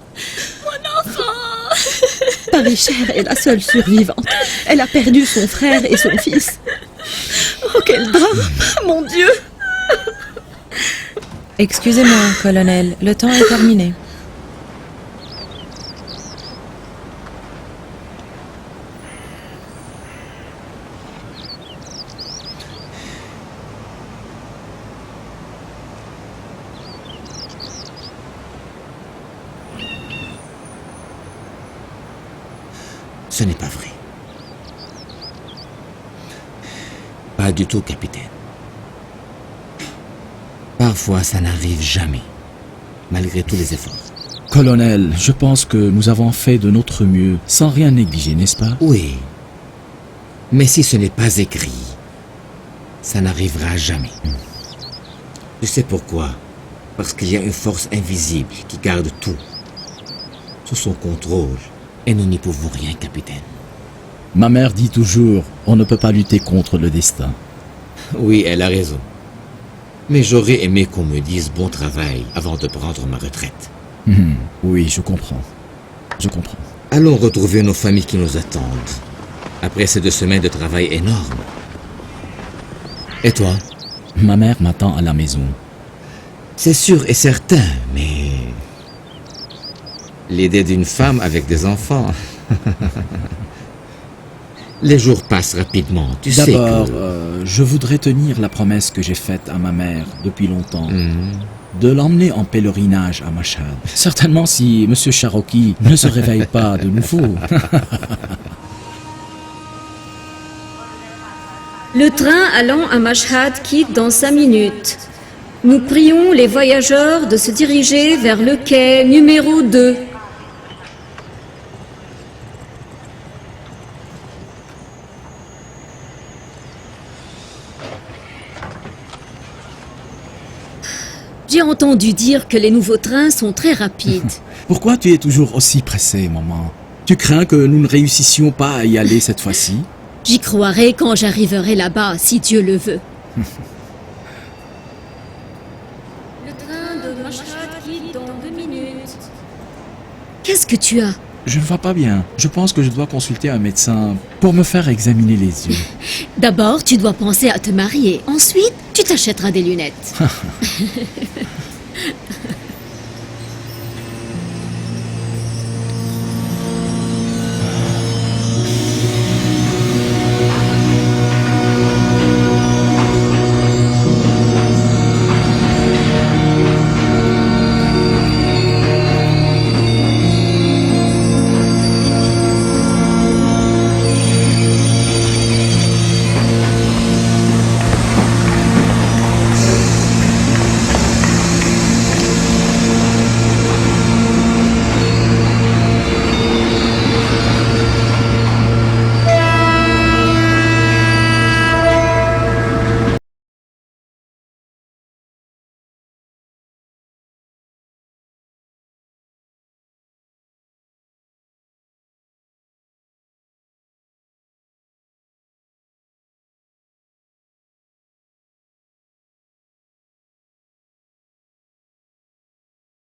Paris-Chère est la seule survivante. Elle a perdu son frère et son fils. Oh, quel drame, mon Dieu! Excusez-moi, colonel, le temps est terminé. Ce n'est pas vrai. Pas du tout, capitaine. Parfois, ça n'arrive jamais, malgré tous les efforts. Colonel, je pense que nous avons fait de notre mieux, sans rien négliger, n'est-ce pas? Oui. Mais si ce n'est pas écrit, ça n'arrivera jamais. Tu sais pourquoi? Parce qu'il y a une force invisible qui garde tout sous son contrôle. Et nous n'y pouvons rien, capitaine. Ma mère dit toujours, on ne peut pas lutter contre le destin. Oui, elle a raison. Mais j'aurais aimé qu'on me dise bon travail avant de prendre ma retraite. Oui, je comprends. Je comprends. Allons retrouver nos familles qui nous attendent. Après ces 2 semaines de travail énorme. Et toi? Ma mère m'attend à la maison. C'est sûr et certain, mais... l'idée d'une femme avec des enfants... Les jours passent rapidement, tu sais que... D'abord, je voudrais tenir la promesse que j'ai faite à ma mère depuis longtemps. De l'emmener en pèlerinage à Mashhad. Certainement si M. Cherokee ne se réveille pas de nouveau. Le train allant à Mashhad quitte dans 5 minutes. Nous prions les voyageurs de se diriger vers le quai numéro 2. J'ai entendu dire que les nouveaux trains sont très rapides. Pourquoi tu es toujours aussi pressée, maman? Tu crains que nous ne réussissions pas à y aller cette fois-ci? J'y croirai quand j'arriverai là-bas, si Dieu le veut. Le train de Mashhad quitte dans 2 minutes. Qu'est-ce que tu as? Je ne vais pas bien. Je pense que je dois consulter un médecin pour me faire examiner les yeux. D'abord, tu dois penser à te marier. Ensuite, tu t'achèteras des lunettes.